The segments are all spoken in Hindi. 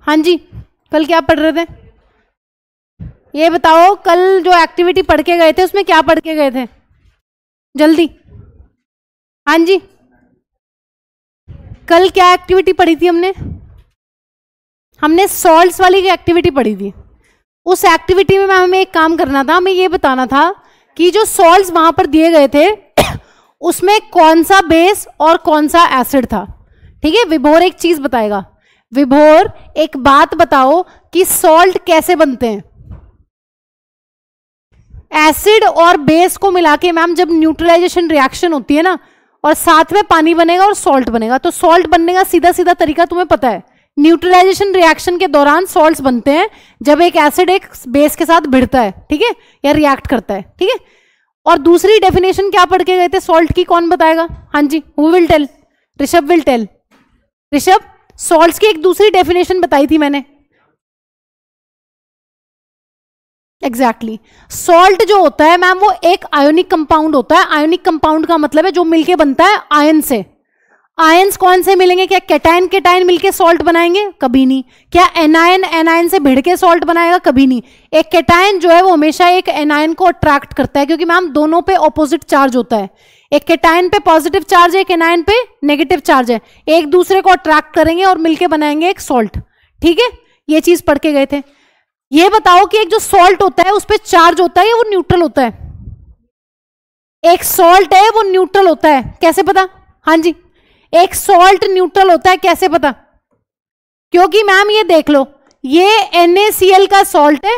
हाँ जी, कल क्या पढ़ रहे थे? ये बताओ, कल जो एक्टिविटी पढ़ के गए थे उसमें क्या पढ़ के गए थे? जल्दी। हाँ जी, कल क्या एक्टिविटी पढ़ी थी हमने? हमने सॉल्ट्स वाली एक्टिविटी पढ़ी थी। उस एक्टिविटी में हमें एक काम करना था, हमें ये बताना था कि जो सॉल्ट्स वहां पर दिए गए थे उसमें कौन सा बेस और कौन सा एसिड था। ठीक है, विभोर एक चीज बताएगा। विभोर एक बात बताओ कि सॉल्ट कैसे बनते हैं। एसिड और बेस को मिला के मैम जब न्यूट्रलाइजेशन रिएक्शन होती है ना, और साथ में पानी बनेगा और सॉल्ट बनेगा, तो सॉल्ट बनने का सीधा सीधा तरीका तुम्हें पता है। न्यूट्रलाइजेशन रिएक्शन के दौरान सॉल्ट्स बनते हैं जब एक एसिड एक बेस के साथ भिड़ता है, ठीक है, या रिएक्ट करता है। ठीक है, और दूसरी डेफिनेशन क्या पढ़ के गए थे सॉल्ट की, कौन बताएगा? हाँ जी, who will tell? Rishabh will tell. Rishabh, salts की एक दूसरी डेफिनेशन बताई थी मैंने। एग्जैक्टली, सॉल्ट जो होता है मैम वो एक आयोनिक कंपाउंड होता है। आयोनिक कंपाउंड का मतलब है जो मिलके बनता है आयन से। आयंस कौन से मिलेंगे? क्या कैटायन कैटायन मिलके सॉल्ट बनाएंगे? कभी नहीं। क्या एनायन एनायन से भिड़ के सॉल्ट बनाएगा? कभी नहीं। एक कैटायन जो है वो हमेशा एक एनायन को अट्रैक्ट करता है, क्योंकि मैम दोनों पे ऑपोजिट चार्ज होता है। एक कैटायन पे पॉजिटिव चार्ज है, एक एनायन पे नेगेटिव चार्ज है, एक दूसरे को अट्रैक्ट करेंगे और मिलके बनाएंगे एक सॉल्ट। ठीक है, ये चीज पढ़ के गए थे। ये बताओ कि एक जो सॉल्ट होता है उस पर चार्ज होता है या वो न्यूट्रल होता है? एक सॉल्ट है वो न्यूट्रल होता है, कैसे पता? हाँ जी, एक सॉल्ट न्यूट्रल होता है, कैसे पता? क्योंकि मैम ये देख लो, ये NaCl का सॉल्ट है,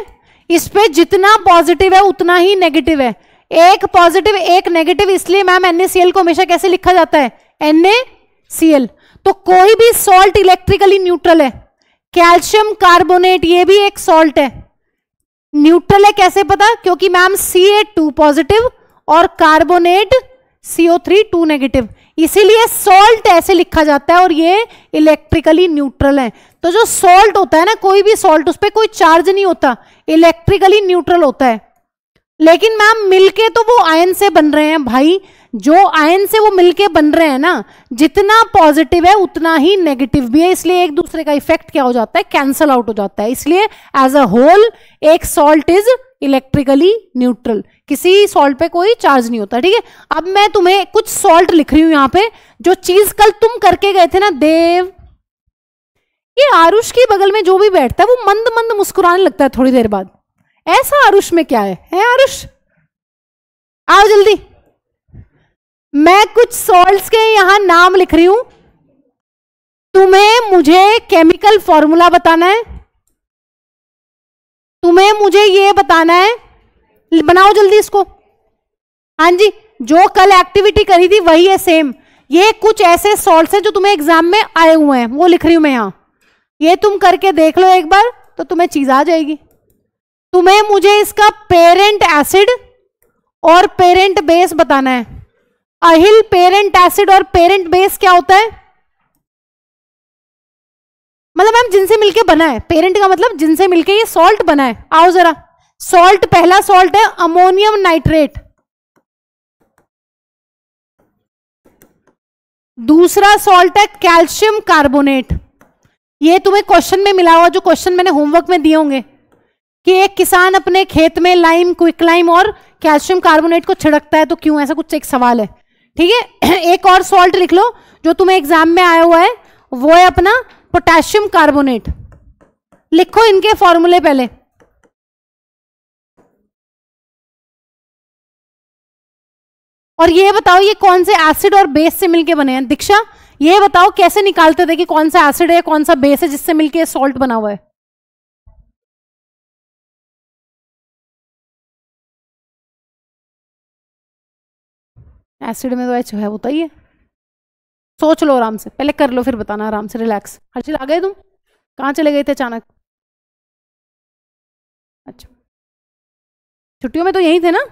इस पे जितना पॉजिटिव है उतना ही नेगेटिव है। एक पॉजिटिव एक नेगेटिव, इसलिए मैम NaCl को हमेशा कैसे लिखा जाता है? NaCl। तो कोई भी सॉल्ट इलेक्ट्रिकली न्यूट्रल है। कैल्शियम कार्बोनेट ये भी एक सॉल्ट है, न्यूट्रल है, कैसे पता? क्योंकि मैम Ca2 पॉजिटिव और कार्बोनेट CO3 2 नेगेटिव, इसीलिए सॉल्ट ऐसे लिखा जाता है और ये इलेक्ट्रिकली न्यूट्रल है। तो जो सॉल्ट होता है ना, कोई भी सॉल्ट, उस पर कोई चार्ज नहीं होता, इलेक्ट्रिकली न्यूट्रल होता है। लेकिन मैम मिलके तो वो आयन से बन रहे हैं भाई, जो आयन से वो मिलके बन रहे हैं ना, जितना पॉजिटिव है उतना ही नेगेटिव भी है, इसलिए एक दूसरे का इफेक्ट क्या हो जाता है? कैंसल आउट हो जाता है। इसलिए एज अ होल एक सॉल्ट इज इलेक्ट्रिकली न्यूट्रल, किसी सॉल्ट पे कोई चार्ज नहीं होता। ठीक है, अब मैं तुम्हें कुछ सॉल्ट लिख रही हूं यहां पे, जो चीज कल तुम करके गए थे ना देव। ये आरुष के बगल में जो भी बैठता है वो मंद मंद मुस्कुराने लगता है थोड़ी देर बाद। ऐसा आरुष में क्या है आरुष? आओ जल्दी। मैं कुछ सॉल्ट्स के यहां नाम लिख रही हूं, तुम्हें मुझे केमिकल फॉर्मूला बताना है, तुम्हें मुझे ये बताना है, बनाओ जल्दी इसको। हाँ जी, जो कल एक्टिविटी करी थी वही है सेम। ये कुछ ऐसे सॉल्ट्स हैं जो तुम्हें एग्जाम में आए हुए हैं, वो लिख रही हूं मैं यहां। ये तुम करके देख लो एक बार तो तुम्हें चीज आ जाएगी। तुम्हें मुझे इसका पेरेंट एसिड और पेरेंट बेस बताना है। अहिल, पेरेंट एसिड और पेरेंट बेस क्या होता है? मतलब मैम जिनसे मिलके बना है, पेरेंट का मतलब जिनसे मिलके ये सॉल्ट बना है। आओ जरा, सॉल्ट, पहला सॉल्ट है अमोनियम नाइट्रेट, दूसरा सॉल्ट है कैल्शियम कार्बोनेट। ये तुम्हें क्वेश्चन में मिला हुआ, जो क्वेश्चन मैंने होमवर्क में दिए होंगे, कि एक किसान अपने खेत में लाइम, क्विक लाइम और कैल्शियम कार्बोनेट को छिड़कता है तो क्यों, ऐसा कुछ एक सवाल है। ठीक है, एक और सॉल्ट लिख लो जो तुम्हें एग्जाम में आया हुआ है, वो है अपना पोटेशियम कार्बोनेट। लिखो इनके फॉर्मूले पहले। और ये बताओ ये कौन से एसिड और बेस से मिलके बने हैं? दीक्षा, ये बताओ कैसे निकालते थे कि कौन सा एसिड है कौन सा बेस है जिससे मिलके सॉल्ट बना हुआ है? एसिड में तो H है, होता ही है। सोच लो आराम से, पहले कर लो फिर बताना आराम से, रिलैक्स। हर्षिल आ गए तुम? कहाँ चले गए थे अचानक? अच्छा, छुट्टियों में तो यही थे ना?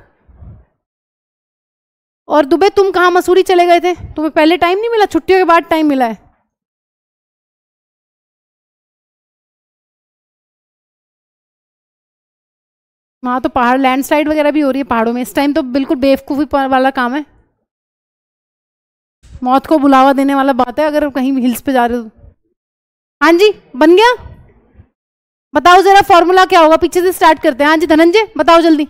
और दुबे तुम कहाँ मसूरी चले गए थे? तुम्हें पहले टाइम नहीं मिला, छुट्टियों के बाद टाइम मिला है। वहां तो पहाड़ लैंडस्लाइड वगैरह भी हो रही है पहाड़ों में इस टाइम, तो बिल्कुल बेवकूफी वाला काम है, मौत को बुलावा देने वाला बात है अगर कहीं हिल्स पे जा रहे हो। हाँ जी, बन गया। बताओ जरा फॉर्मूला क्या होगा, पीछे से स्टार्ट करते हैं। हाँ जी धनंजय बताओ जल्दी,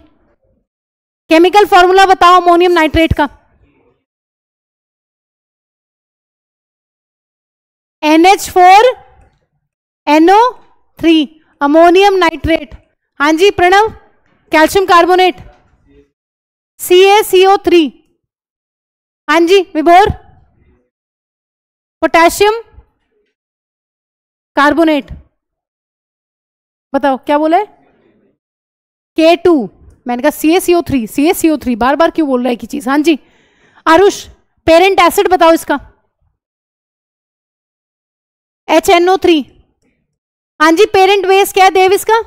केमिकल फॉर्मूला बताओ अमोनियम नाइट्रेट का। NH4NO3 ammonium nitrate. हाँ जी प्रणव, कैल्शियम कार्बोनेट CaCO3। हाँ जी विभोर, पोटेशियम कार्बोनेट। बताओ क्या बोले, K2। मैंने कहा CaCO3 बार बार क्यों बोल रहा है की चीज। हाँ जी आरुष, पेरेंट एसिड बताओ इसका। HNO3। हाँ जी पेरेंट बेस क्या है देव इसका।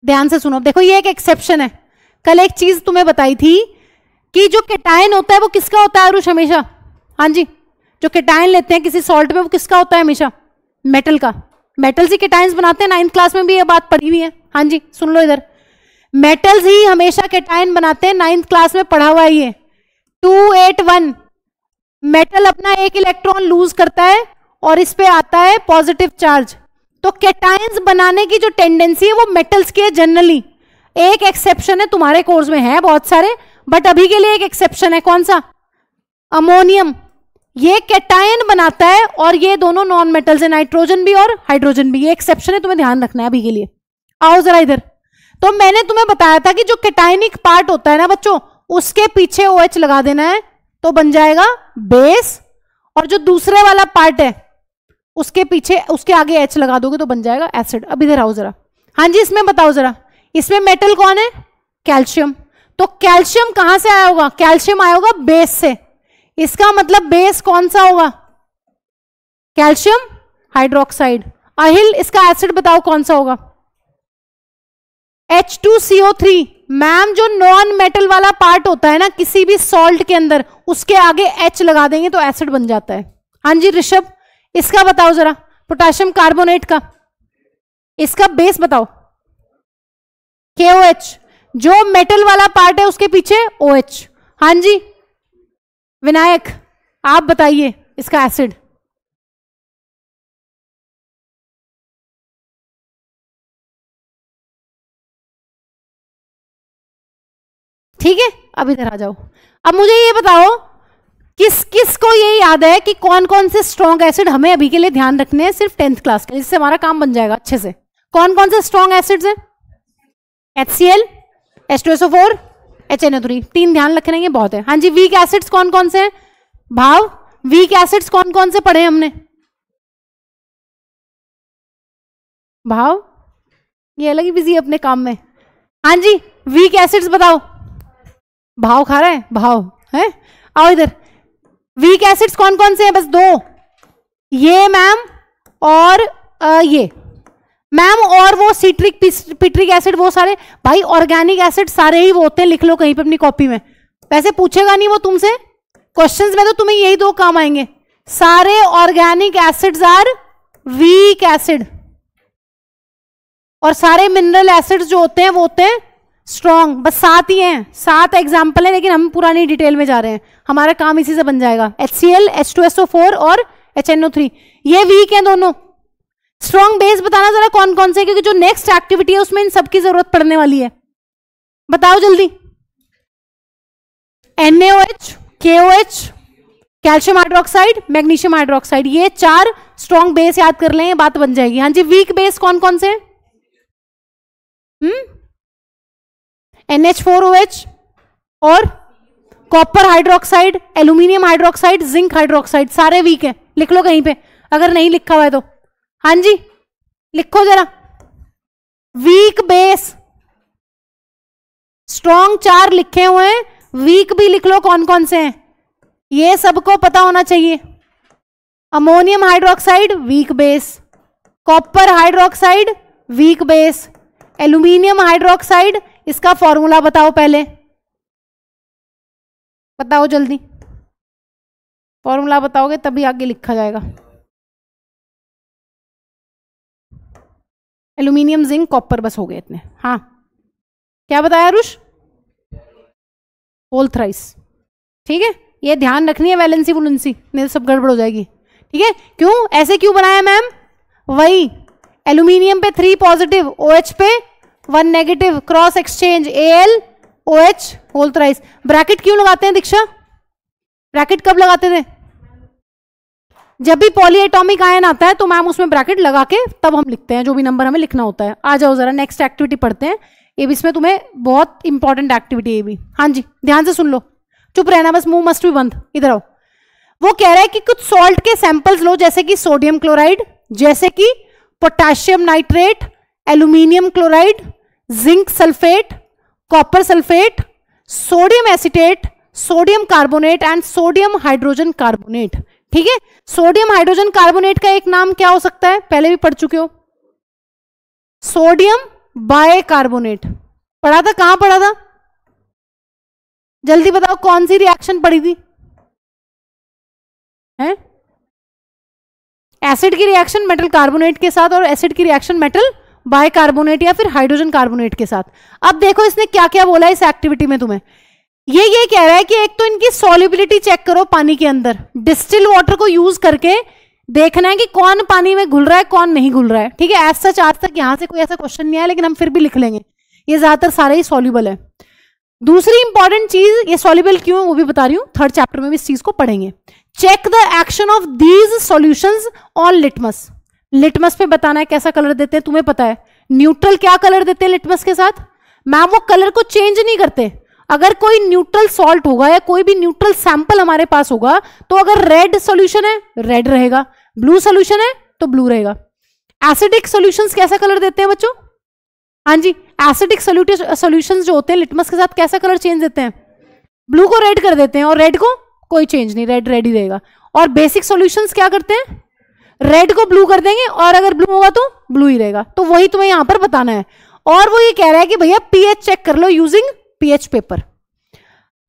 ध्यान से सुनो, देखो ये एक एक्सेप्शन है। कल एक चीज तुम्हें बताई थी कि जो केटायन होता है वो किसका होता है आरुष हमेशा। हाँ जी जो केटायन लेते हैं किसी सॉल्ट में वो किसका होता है हमेशा, मेटल का। मेटल्स ही केटायंस बनाते हैं, 9th क्लास में भी ये बात पढ़ी हुई है। हाँ जी सुन लो इधर, मेटल्स ही हमेशा केटायन बनाते हैं, 9th क्लास में पढ़ा हुआ है ये। 281 मेटल अपना एक इलेक्ट्रॉन लूज करता है और इस पे आता है पॉजिटिव चार्ज। तो केटायंस बनाने की जो टेंडेंसी है वो मेटल्स की है जनरली। एक एक्सेप्शन है, तुम्हारे कोर्स में है बहुत सारे, बट अभी के लिए एक एक्सेप्शन है। कौन सा, अमोनियम। ये केटायन बनाता है और ये दोनों नॉन मेटल्स है, नाइट्रोजन भी और हाइड्रोजन भी। ये एक्सेप्शन है, तुम्हें ध्यान रखना है अभी के लिए। आओ जरा इधर, तो मैंने तुम्हें बताया था कि जो केटायनिक पार्ट होता है ना बच्चों, उसके पीछे OH लगा देना है तो बन जाएगा बेस, और जो दूसरे वाला पार्ट है उसके पीछे, उसके आगे H लगा दोगे तो बन जाएगा एसिड। अब इधर आओ जरा। हाँ जी इसमें बताओ जरा, इसमें मेटल कौन है, कैल्शियम। तो कैल्शियम कहां से आया होगा, कैल्शियम आया होगा बेस से। इसका मतलब बेस कौन सा होगा, कैल्शियम हाइड्रोक्साइड। अहिल इसका एसिड बताओ कौन सा होगा, H2CO3। मैम जो नॉन मेटल वाला पार्ट होता है ना किसी भी सॉल्ट के अंदर, उसके आगे H लगा देंगे तो एसिड बन जाता है। हाँ जी ऋषभ, इसका बताओ जरा, पोटेशियम कार्बोनेट का, इसका बेस बताओ, KOH। जो मेटल वाला पार्ट है उसके पीछे OH। हाँ जी विनायक आप बताइए इसका एसिड। ठीक है अब इधर आ जाओ। अब मुझे ये बताओ किस किस को ये याद है कि कौन कौन से स्ट्रॉन्ग एसिड हमें अभी के लिए ध्यान रखने हैं, सिर्फ 10th क्लास के, जिससे हमारा काम बन जाएगा अच्छे से। कौन कौन से स्ट्रॉन्ग एसिड्स हैं, HCl, H2SO4, HNO3। 3 ध्यान रखने के बहुत है। हाँ जी वीक एसिड्स कौन कौन से हैं भाव, वीक एसिड्स कौन कौन से पढ़े हमने भाव, ये अलग ही बिजी है अपने काम में। हाँ जी वीक एसिड्स बताओ, भाव खा रहा है भाव है। आओ इधर, वीक एसिड्स कौन कौन से हैं, बस 2, ये मैम और ये मैम, और वो सिट्रिक पिट्रिक एसिड, वो सारे भाई ऑर्गेनिक एसिड सारे ही वो होते हैं, लिख लो कहीं पे अपनी कॉपी में। वैसे पूछेगा नहीं वो तुमसे क्वेश्चंस में, तो तुम्हें यही 2 काम आएंगे। सारे organic acids are weak acid, और सारे मिनरल एसिड्स जो होते हैं वो होते हैं स्ट्रॉन्ग। बस 7 ही हैं, 7 एग्जाम्पल है, लेकिन हम पुरानी डिटेल में जा रहे हैं, हमारा काम इसी से बन जाएगा। HCl, H2SO4 और HNO3 ये वीक हैं दोनों। स्ट्रॉन्ग बेस बताना जरा कौन कौन से, क्योंकि जो नेक्स्ट एक्टिविटी है उसमें इन सबकी जरूरत पड़ने वाली है। बताओ जल्दी, NaOH, KOH, calcium hydroxide, magnesium hydroxide, ये 4 स्ट्रॉन्ग बेस याद कर लें, बात बन जाएगी। हाँ जी वीक बेस कौन कौन से हैं, NH4OH और copper hydroxide, aluminium hydroxide, zinc hydroxide, सारे वीक है, लिख लो कहीं पे अगर नहीं लिखा हुआ है तो। हाँ जी लिखो जरा, वीक बेस स्ट्रॉन्ग 4 लिखे हुए हैं, वीक भी लिख लो कौन कौन से हैं, ये सबको पता होना चाहिए। Ammonium hydroxide weak base, copper hydroxide weak base, aluminium hydroxide, इसका फॉर्मूला बताओ पहले, बताओ जल्दी, फॉर्मूला बताओगे तभी आगे लिखा जाएगा। एल्यूमिनियम, जिंक, कॉपर, बस हो गए इतने। हाँ क्या बताया रुष, होल थ्राइस, ठीक है, ये ध्यान रखनी है वैलेंसी वुलेंसी, नहीं तो सब गड़बड़ हो जाएगी। ठीक है, क्यों ऐसे क्यों बनाया मैम? वही एल्यूमिनियम पे 3 पॉजिटिव, OH पे 1 negative, cross exchange AlOH whole thrice. Bracket क्यों लगाते हैं दीक्षा? ब्रैकेट कब लगाते थे? जब भी पॉलीएटॉमिक आयन आता है तो मैम उसमें ब्रैकेट लगा के तब हम लिखते हैं जो भी नंबर हमें लिखना होता है। आ जाओ जरा नेक्स्ट एक्टिविटी पढ़ते हैं, ये भी इसमें तुम्हें बहुत इंपॉर्टेंट एक्टिविटी है ये भी। हाँ जी ध्यान से सुन लो, चुप रहना बस, मुंह मस्ट भी बंद। इधर आओ। वो कह रहा है कि कुछ सॉल्ट के सैंपल्स लो, जैसे कि सोडियम क्लोराइड, जैसे कि potassium nitrate, aluminium chloride, zinc sulphate, copper sulphate, sodium acetate, sodium carbonate and sodium hydrogen carbonate. ठीक है, सोडियम हाइड्रोजन कार्बोनेट का एक नाम क्या हो सकता है? पहले भी पढ़ चुके हो, सोडियम बाइकार्बोनेट। पढ़ा था? कहां पढ़ा था? जल्दी बताओ कौन सी रिएक्शन पढ़ी थी? है एसिड की रिएक्शन मेटल कार्बोनेट के साथ और एसिड की रिएक्शन मेटल बाइकार्बोनेट या फिर हाइड्रोजन कार्बोनेट के साथ। अब देखो इसने क्या क्या बोला इस एक्टिविटी में तुम्हें। ये कह रहा है कि एक तो इनकी सॉल्युबिलिटी चेक करो पानी के अंदर, डिस्टिल वाटर को यूज करके देखना है कि कौन पानी में घुल रहा है कौन नहीं घुल रहा है। ठीक है, एज सच आज तक यहां से कोई ऐसा क्वेश्चन नहीं आया, लेकिन हम फिर भी लिख लेंगे, ये ज्यादातर सारे ही सॉल्युबल है। दूसरी इंपॉर्टेंट चीज, ये सॉल्युबल क्यों है वो भी बता रही हूं, थर्ड चैप्टर में भी इस चीज को पढ़ेंगे। Check the action of these solutions on litmus. Litmus पे बताना है कैसा कलर देते हैं, तुम्हें पता है न्यूट्रल क्या कलर देते हैं लिटमस के साथ? मैम वो कलर को चेंज नहीं करते। अगर कोई न्यूट्रल सॉल्ट होगा या कोई भी न्यूट्रल सैंपल हमारे पास होगा तो अगर रेड सॉल्यूशन है रेड रहेगा, ब्लू सॉल्यूशन है तो ब्लू रहेगा। एसिडिक सॉल्यूशंस कैसा कलर देते हैं बच्चों? हाँ जी, एसिडिक सॉल्यूशंस जो होते हैं लिटमस के साथ कैसा कलर चेंज देते हैं? ब्लू को रेड कर देते हैं, और रेड को कोई चेंज नहीं, रेड रेड ही रहेगा। और बेसिक सॉल्यूशंस क्या करते हैं? रेड को ब्लू कर देंगे, और अगर ब्लू होगा तो ब्लू ही रहेगा। तो वही तुम्हें यहां पर बताना है। और वो ये कह रहा है कि भैया पीएच चेक कर लो यूजिंग पीएच पेपर।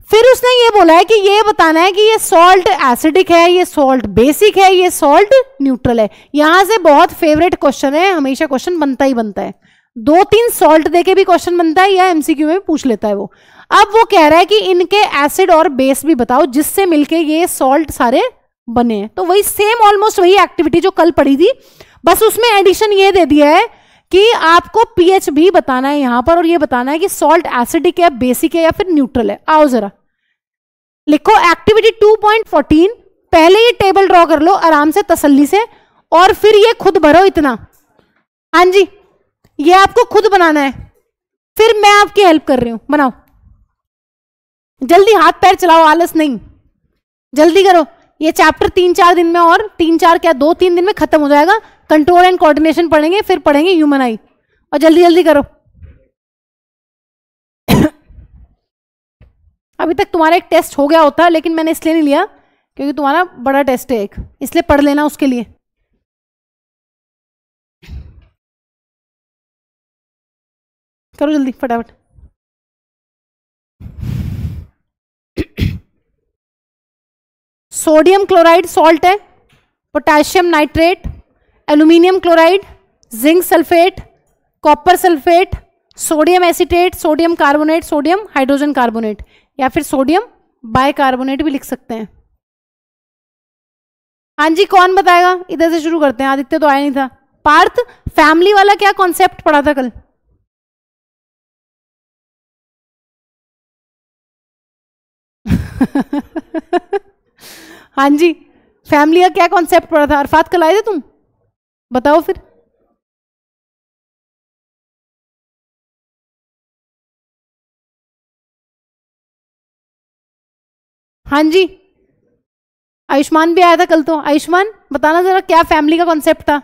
फिर उसने ये बोला है कि ये बताना है कि ये सॉल्ट एसिडिक है, ये सॉल्ट बेसिक है, ये सॉल्ट न्यूट्रल है। यहां से बहुत फेवरेट क्वेश्चन है, हमेशा क्वेश्चन बनता ही बनता है। 2-3 सॉल्ट देके भी क्वेश्चन बनता है या एमसीक्यू में भी पूछ लेता है वो। अब वो कह रहा है कि इनके एसिड और बेस भी बताओ जिससे मिलके ये सॉल्ट सारे बने हैं। तो वही सेम ऑलमोस्ट वही एक्टिविटी जो कल पढ़ी थी, बस उसमें एडिशन ये दे दिया है कि आपको पीएच भी बताना है यहां पर, और ये बताना है कि सॉल्ट एसिडिक है, बेसिक है या फिर न्यूट्रल है। आओ जरा लिखो एक्टिविटी 2.14। पहले ये टेबल ड्रॉ कर लो आराम से तसल्ली से, और फिर ये खुद भरो इतना। हाँ जी, ये आपको खुद बनाना है, फिर मैं आपकी हेल्प कर रही हूं। बनाओ जल्दी, हाथ पैर चलाओ, आलस नहीं, जल्दी करो। ये चैप्टर 3-4 दिन में, और 3-4 क्या 2-3 दिन में खत्म हो जाएगा। कंट्रोल एंड कोऑर्डिनेशन पढ़ेंगे, फिर पढ़ेंगे ह्यूमन आई, और जल्दी जल्दी करो। अभी तक तुम्हारा एक टेस्ट हो गया होता, लेकिन मैंने इसलिए नहीं लिया क्योंकि तुम्हारा बड़ा टेस्ट है एक, इसलिए पढ़ लेना उसके लिए। करो जल्दी फटाफट। सोडियम क्लोराइड सॉल्ट है, potassium nitrate, aluminium chloride, zinc sulphate, copper sulphate, sodium acetate, sodium carbonate, sodium hydrogen carbonate, या फिर सोडियम बाइकार्बोनेट भी लिख सकते हैं। हाँ जी, कौन बताएगा? इधर से शुरू करते हैं, आदित्य तो आया नहीं था। पार्थ, फैमिली वाला क्या कॉन्सेप्ट पढ़ा था कल? हाँ जी, फैमिली का क्या कॉन्सेप्ट पढ़ा था? अरफात कल आए थे तुम? बताओ फिर। हाँ जी, आयुष्मान भी आया था कल। तो आयुष्मान बताना जरा क्या फैमिली का कॉन्सेप्ट था?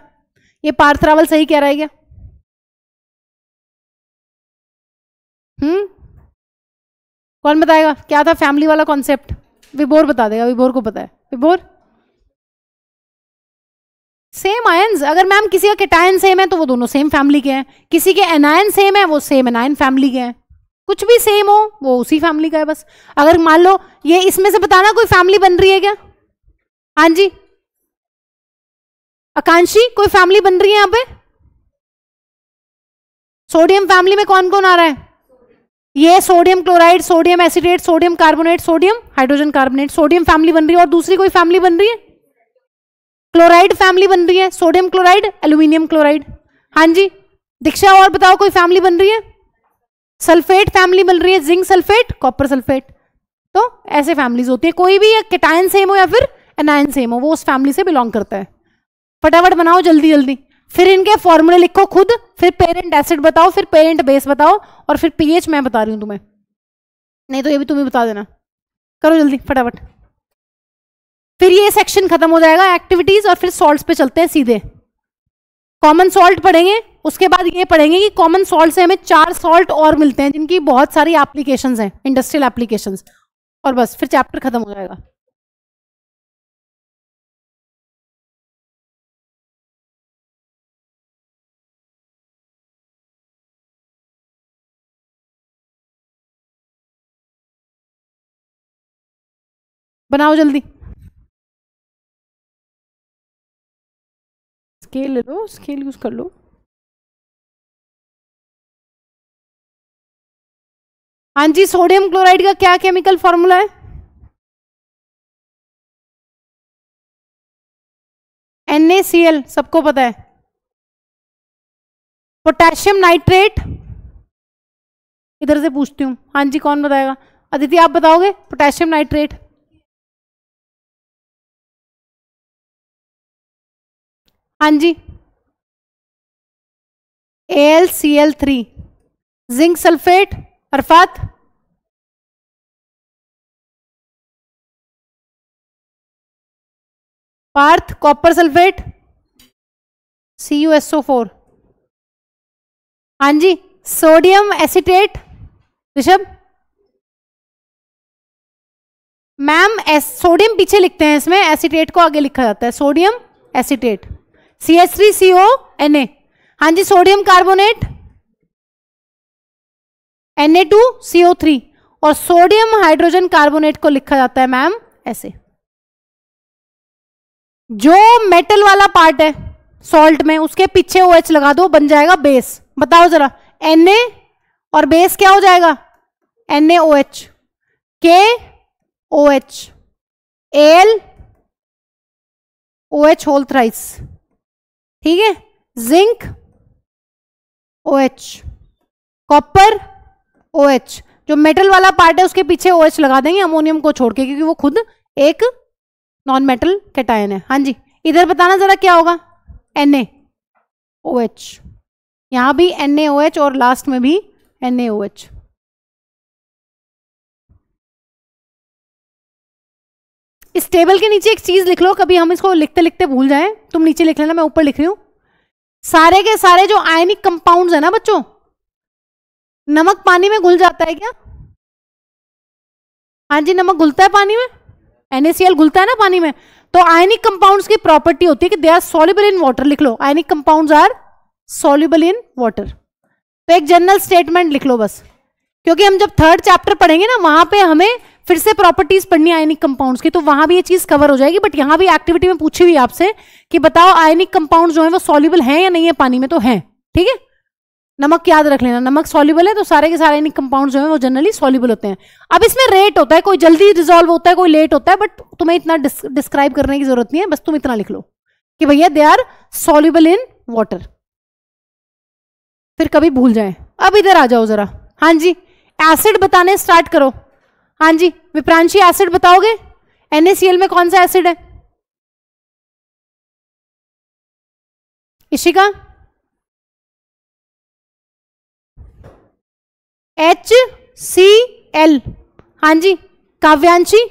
ये पार्थ रावल सही कह रहा है क्या? कौन बताएगा क्या था फैमिली वाला कॉन्सेप्ट? विभोर बता देगा, विभोर को पता है। विभोर, सेम आयंस। अगर मैम किसी का केटायन सेम है तो वो दोनों सेम फैमिली के हैं, किसी के एनायन सेम है वो सेम एनायन फैमिली के हैं, कुछ भी सेम हो वो उसी फैमिली का है बस। अगर मान लो ये इसमें से बताना कोई फैमिली बन रही है क्या? हाँ जी आकांक्षी, कोई फैमिली बन रही है यहाँ पे? सोडियम फैमिली में कौन कौन आ रहा है? ये sodium chloride, sodium acetate, sodium carbonate, sodium hydrogen carbonate, sodium family बन रही है। और दूसरी कोई फैमिली बन रही है? क्लोराइड फैमिली बन रही है, सोडियम क्लोराइड, एल्यूमिनियम क्लोराइड। हाँ जी दीक्षा, और बताओ कोई फैमिली बन रही है? सल्फेट फैमिली बन रही है, जिंक सल्फेट, कॉपर सल्फेट। तो ऐसे फैमिलीज होती है, कोई भी कैटायन सेम हो या फिर एनायन सेम हो, वो उस फैमिली से बिलोंग करता है। फटाफट बनाओ जल्दी जल्दी, फिर इनके फॉर्मूले लिखो खुद, फिर पेरेंट एसिड बताओ, फिर पेरेंट बेस बताओ, और फिर पीएच मैं बता रही हूं तुम्हें, नहीं तो ये भी तुम्हें बता देना। करो जल्दी फटाफट, फिर ये सेक्शन खत्म हो जाएगा एक्टिविटीज, और फिर सॉल्ट्स पे चलते हैं सीधे। कॉमन सॉल्ट पढ़ेंगे, उसके बाद ये पढ़ेंगे कि कॉमन सॉल्ट से हमें 4 सॉल्ट और मिलते हैं जिनकी बहुत सारी एप्लीकेशंस हैं, इंडस्ट्रियल एप्लीकेशंस, और बस फिर चैप्टर खत्म हो जाएगा। बनाओ जल्दी, स्केल ले लो, स्केल यूज कर लो। हाँ जी, सोडियम क्लोराइड का क्या केमिकल फॉर्मूला है? NaCl, सबको पता है। पोटेशियम नाइट्रेट, इधर से पूछती हूँ, हाँ जी कौन बताएगा? अदिति आप बताओगे पोटेशियम नाइट्रेट? हाँ जी, AlCl3। Zinc sulphate, Arfat? Parth, copper sulphate, CuSO4। हाँ जी, sodium acetate, Rishabh? Ma'am sodium पीछे लिखते हैं, इसमें एसिटेट को आगे लिखा जाता है, सोडियम एसिटेट, CH3CONA। हाँ जी, सोडियम कार्बोनेट, Na2CO3, और सोडियम हाइड्रोजन कार्बोनेट को लिखा जाता है मैम ऐसे। जो मेटल वाला पार्ट है सॉल्ट में, उसके पीछे OH लगा दो, बन जाएगा बेस। बताओ जरा, Na और बेस क्या हो जाएगा? NaOH, KOH, Al OH whole thrice, ठीक है, जिंक OH, कॉपर OH। जो मेटल वाला पार्ट है उसके पीछे OH लगा देंगे अमोनियम को छोड़ के, क्योंकि वो खुद एक नॉन मेटल कैटायन है। हाँ जी, इधर बताना जरा क्या होगा? NaOH, यहां भी NaOH और लास्ट में भी NaOH। इस टेबल के नीचे एक चीज लिख लो, कभी हम इसको लिखते लिखते भूल जाएं, तुम नीचे लिख लेना, मैं ऊपर लिख रही हूं। सारे के सारे जो आयनिक कंपाउंड्स है ना बच्चों, नमक पानी में घुल जाता है क्या? हाँ जी, नमक घुलता है पानी में, NaCl घुलता है ना पानी में। तो आयनिक कंपाउंड्स की प्रॉपर्टी होती है कि they are soluble in water. लिख लो, ionic compounds are soluble in water. तो एक जनरल स्टेटमेंट लिख लो बस, क्योंकि हम जब 3rd चैप्टर पढ़ेंगे ना, वहां पे हमें फिर से प्रॉपर्टीज पढ़नी है आयनिक कंपाउंड्स की, तो वहां भी ये चीज कवर हो जाएगी। बट यहां भी एक्टिविटी में पूछी हुई आपसे कि बताओ आयनिक कंपाउंड्स जो है वो सॉल्युबल हैं या नहीं है पानी में, तो हैं, ठीक है। नमक याद रख लेना, नमक सॉल्युबल है, तो सारे के सारे आयनिक कंपाउंड्स जो है वो जनरली सॉल्युबल होते हैं। अब इसमें रेट होता है, कोई जल्दी रिजॉल्व होता है, कोई लेट होता है, बट तुम्हें इतना डिस्क्राइब करने की जरूरत नहीं है, बस तुम इतना लिख लो कि भैया they are soluble in water, फिर कभी भूल जाए। अब इधर आ जाओ जरा, हाँ जी, एसिड बताने स्टार्ट करो। हाँ जी, विप्रांशी एसिड बताओगे? NaCl में कौन सा एसिड है? इशिका? HCl। हाँ जी, काव्यांशी?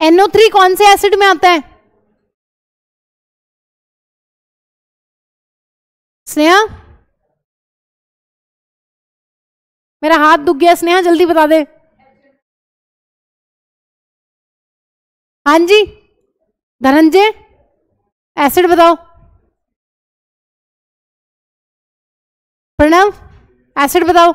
NO3 कौन से एसिड में आता है? स्नेहा? मेरा हाथ दुख गया, स्नेहा जल्दी बता दे। हाँ जी, धनंजय एसिड बताओ। प्रणव एसिड बताओ।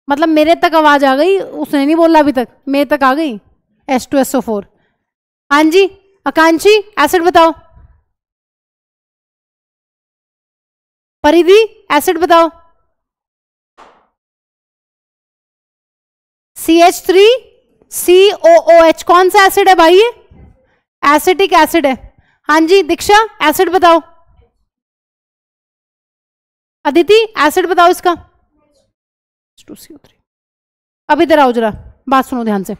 मतलब मेरे तक आवाज आ गई, उसने नहीं बोला अभी तक, मेरे तक आ गई। H2SO4। हाँ जी, आकांक्षी एसिड बताओ। परिधि एसिड बताओ। CH3COOH कौन सा एसिड है भाई? ये एसिटिक एसिड है। हाँ जी दीक्षा एसिड बताओ। अदिति एसिड बताओ इसका। H2CO3। अब इधर आओ जरा, बात सुनो ध्यान से।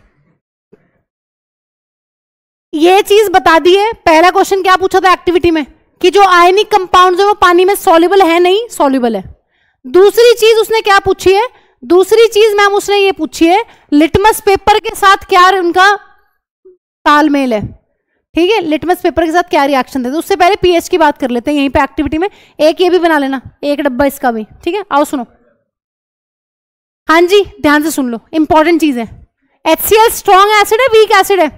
ये चीज बता दी है। पहला क्वेश्चन क्या पूछा था एक्टिविटी में कि जो आयनिक कंपाउंड है वो पानी में सॉल्युबल है, नहीं सॉल्युबल है। दूसरी चीज उसने क्या पूछी है? दूसरी चीज मैम उसने ये पूछी है लिटमस पेपर के साथ क्या उनका तालमेल है। ठीक है, लिटमस पेपर के साथ क्या रिएक्शन देते। उससे पहले पीएच की बात कर लेते हैं यहीं पे एक्टिविटी में। एक ये भी बना लेना, एक डब्बा इसका भी। ठीक है, आओ सुनो। हाँ जी ध्यान से सुन लो, इंपॉर्टेंट चीज है। HCl स्ट्रॉन्ग एसिड है वीक एसिड है?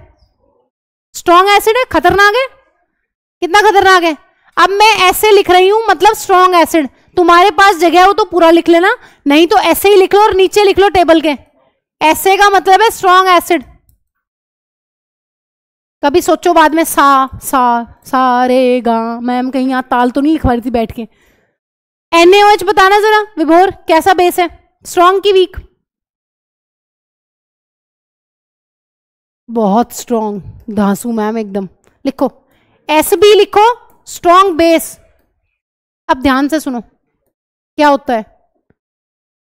स्ट्रॉन्ग एसिड है, खतरनाक है। कितना खतरनाक है? अब मैं ऐसे लिख रही हूं मतलब स्ट्रॉन्ग एसिड। तुम्हारे पास जगह हो तो पूरा लिख लेना, नहीं तो ऐसे ही लिख लो और नीचे लिख लो टेबल के। ऐसे का मतलब है स्ट्रॉन्ग एसिड। कभी सोचो बाद में सा रे गा, मैम कहीं यहां ताल तो नहीं लिखवा रही थी बैठ के। NaOH बताना जरा विभोर, कैसा बेस है, स्ट्रॉन्ग की वीक? बहुत स्ट्रॉन्ग, धांसू मैम एकदम। लिखो SB लिखो, स्ट्रॉन्ग बेस। अब ध्यान से सुनो क्या होता है।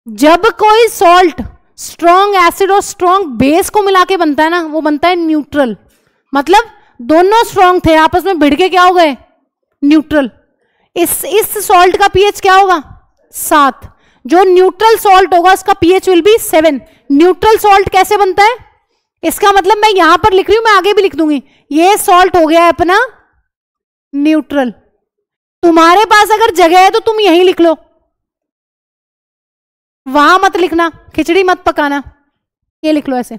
जब कोई सॉल्ट स्ट्रॉन्ग एसिड और स्ट्रॉन्ग बेस को मिला के बनता है ना, वो बनता है न्यूट्रल। मतलब दोनों स्ट्रॉन्ग थे, आपस में भिड़ के क्या हो गए? न्यूट्रल। इस सॉल्ट का पीएच क्या होगा? 7। जो न्यूट्रल सॉल्ट होगा उसका pH will be 7। Neutral salt कैसे बनता है? इसका मतलब मैं यहां पर लिख रही हूं, मैं आगे भी लिख दूंगी। ये सॉल्ट हो गया है अपना न्यूट्रल। तुम्हारे पास अगर जगह है तो तुम यहीं लिख लो, वहां मत लिखना, खिचड़ी मत पकाना। ये लिख लो ऐसे।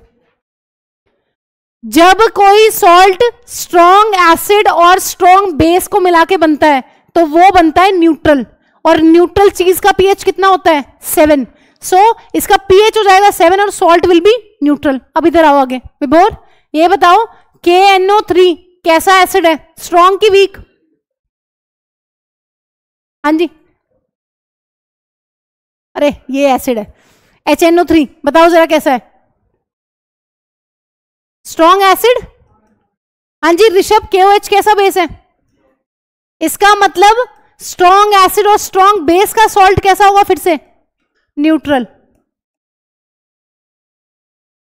जब कोई सॉल्ट स्ट्रॉन्ग एसिड और स्ट्रॉन्ग बेस को मिला के बनता है तो वो बनता है न्यूट्रल। और न्यूट्रल चीज का पीएच कितना होता है? 7। सो इसका पीएच हो जाएगा 7 और सॉल्ट विल बी न्यूट्रल। अब इधर आओ आगे विभोर, ये बताओ KNO3 कैसा एसिड है, स्ट्रॉन्ग की वीक? हाँ जी, अरे ये एसिड है। HNO3 बताओ जरा कैसा है, स्ट्रॉन्ग एसिड? हाँ जी ऋषभ KOH कैसा बेस है? इसका मतलब स्ट्रॉन्ग एसिड और स्ट्रॉन्ग बेस का सॉल्ट कैसा होगा फिर से? न्यूट्रल।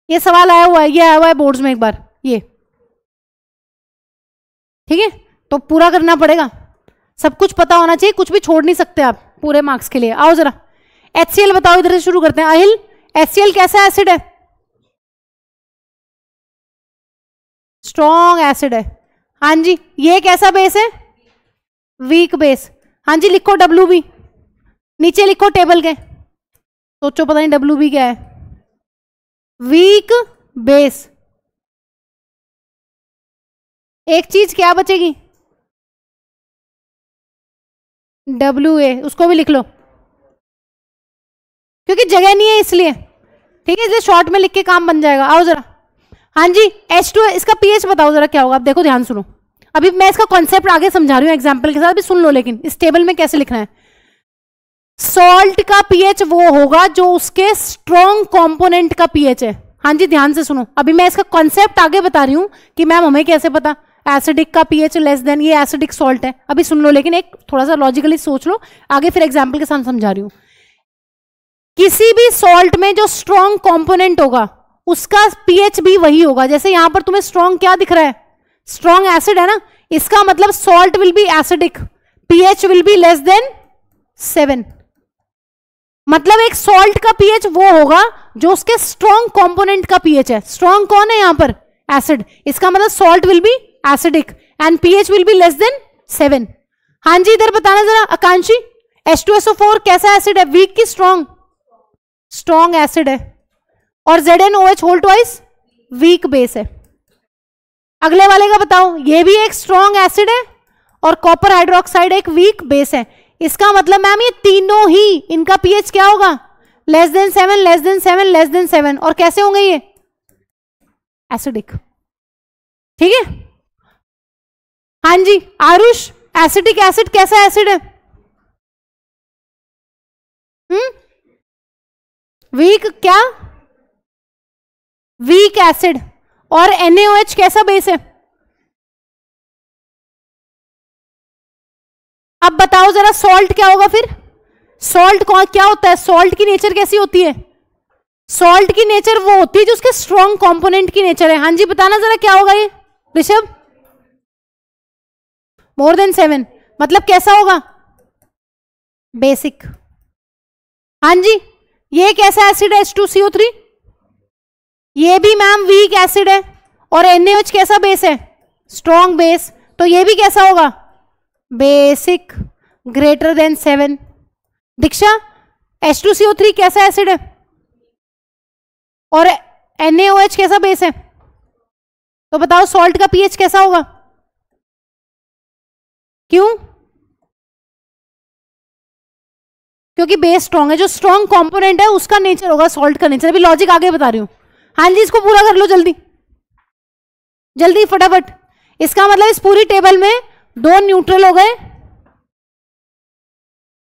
ये सवाल आया हुआ है, ये आया हुआ है बोर्ड्स में एक बार ये। ठीक है, तो पूरा करना पड़ेगा, सब कुछ पता होना चाहिए, कुछ भी छोड़ नहीं सकते आप पूरे मार्क्स के लिए। आओ जरा HCl बताओ, इधर से शुरू करते हैं। अहिल HCl कैसा एसिड है? स्ट्रॉन्ग एसिड है। हाँ जी, ये कैसा बेस है? Weak base. हाँ जी लिखो WB, नीचे लिखो टेबल के। सोचो पता नहीं WB क्या है। Weak base. एक चीज क्या बचेगी? WA, उसको भी लिख लो क्योंकि जगह नहीं है इसलिए। ठीक है, इसलिए शॉर्ट में लिख के काम बन जाएगा। आओ जरा। हाँ जी H2, इसका पीएच बताओ जरा क्या होगा। अब देखो ध्यान सुनो, अभी मैं इसका कॉन्सेप्ट आगे समझा रही हूँ एग्जाम्पल के साथ, अभी सुन लो लेकिन इस टेबल में कैसे लिखना है। सॉल्ट का पीएच वो होगा जो उसके स्ट्रॉन्ग कंपोनेंट का पीएच है। हाँ जी ध्यान से सुनो, अभी मैं इसका कॉन्सेप्ट आगे बता रही हूँ कि मैम हमें कैसे पता। एसिडिक का पीएच लेस देन, ये एसिडिक सॉल्ट है। अभी सुन लो लेकिन एक थोड़ा सा लॉजिकली सोच लो, आगे फिर एग्जाम्पल के साथ समझा रही हूँ। किसी भी सॉल्ट में जो स्ट्रॉन्ग कंपोनेंट होगा उसका पीएच भी वही होगा। जैसे यहां पर तुम्हें स्ट्रॉन्ग क्या दिख रहा है? स्ट्रॉन्ग एसिड है ना, इसका मतलब salt will be acidic, pH will be less than 7। मतलब एक सॉल्ट का पीएच वो होगा जो उसके स्ट्रॉन्ग कंपोनेंट का पीएच है। स्ट्रॉन्ग कौन है यहां पर? एसिड। इसका मतलब salt will be acidic and pH will be less than 7। हाँ जी इधर बताना जरा आकांक्षी, H2SO4 कैसा एसिड है, वीक की स्ट्रॉन्ग? स्ट्रॉन्ग एसिड है। और ZnOH whole twice weak base है। अगले वाले का बताओ, ये भी एक स्ट्रॉन्ग एसिड है और कॉपर हाइड्रोक्साइड एक वीक बेस है। इसका मतलब मैम ये तीनों ही, इनका पीएच क्या होगा? Less than 7, less than 7, less than 7। और कैसे होंगे ये? एसिडिक। ठीक है। हाँ जी आरुष, एसिटिक एसिड कैसा एसिड है? वीक क्या? Week acid. और NaOH कैसा बेस है? अब बताओ जरा सॉल्ट क्या होगा फिर? सॉल्ट क्या होता है? सॉल्ट की नेचर कैसी होती है? सॉल्ट की नेचर वो होती है जो उसके स्ट्रॉन्ग कंपोनेंट की नेचर है। हाँ जी बताना जरा क्या होगा ये ऋषभ? मोर देन 7 मतलब कैसा होगा? बेसिक। हाँ जी, ये कैसा एसिड है? H2CO3। ये भी मैम वीक एसिड है। और NaOH कैसा बेस है? Strong base. तो ये भी कैसा होगा? Basic, greater than 7। दीक्षा, H2CO3 कैसा एसिड है? और NaOH कैसा बेस है? तो बताओ सॉल्ट का पीएच कैसा होगा? क्यों? क्योंकि बेस स्ट्रॉन्ग है। जो स्ट्रॉन्ग कंपोनेंट है उसका नेचर होगा सॉल्ट का नेचर। अभी लॉजिक आगे बता रही हूं। हाँ जी, इसको पूरा कर लो जल्दी जल्दी फटाफट। इसका मतलब इस पूरी टेबल में 2 न्यूट्रल हो गए,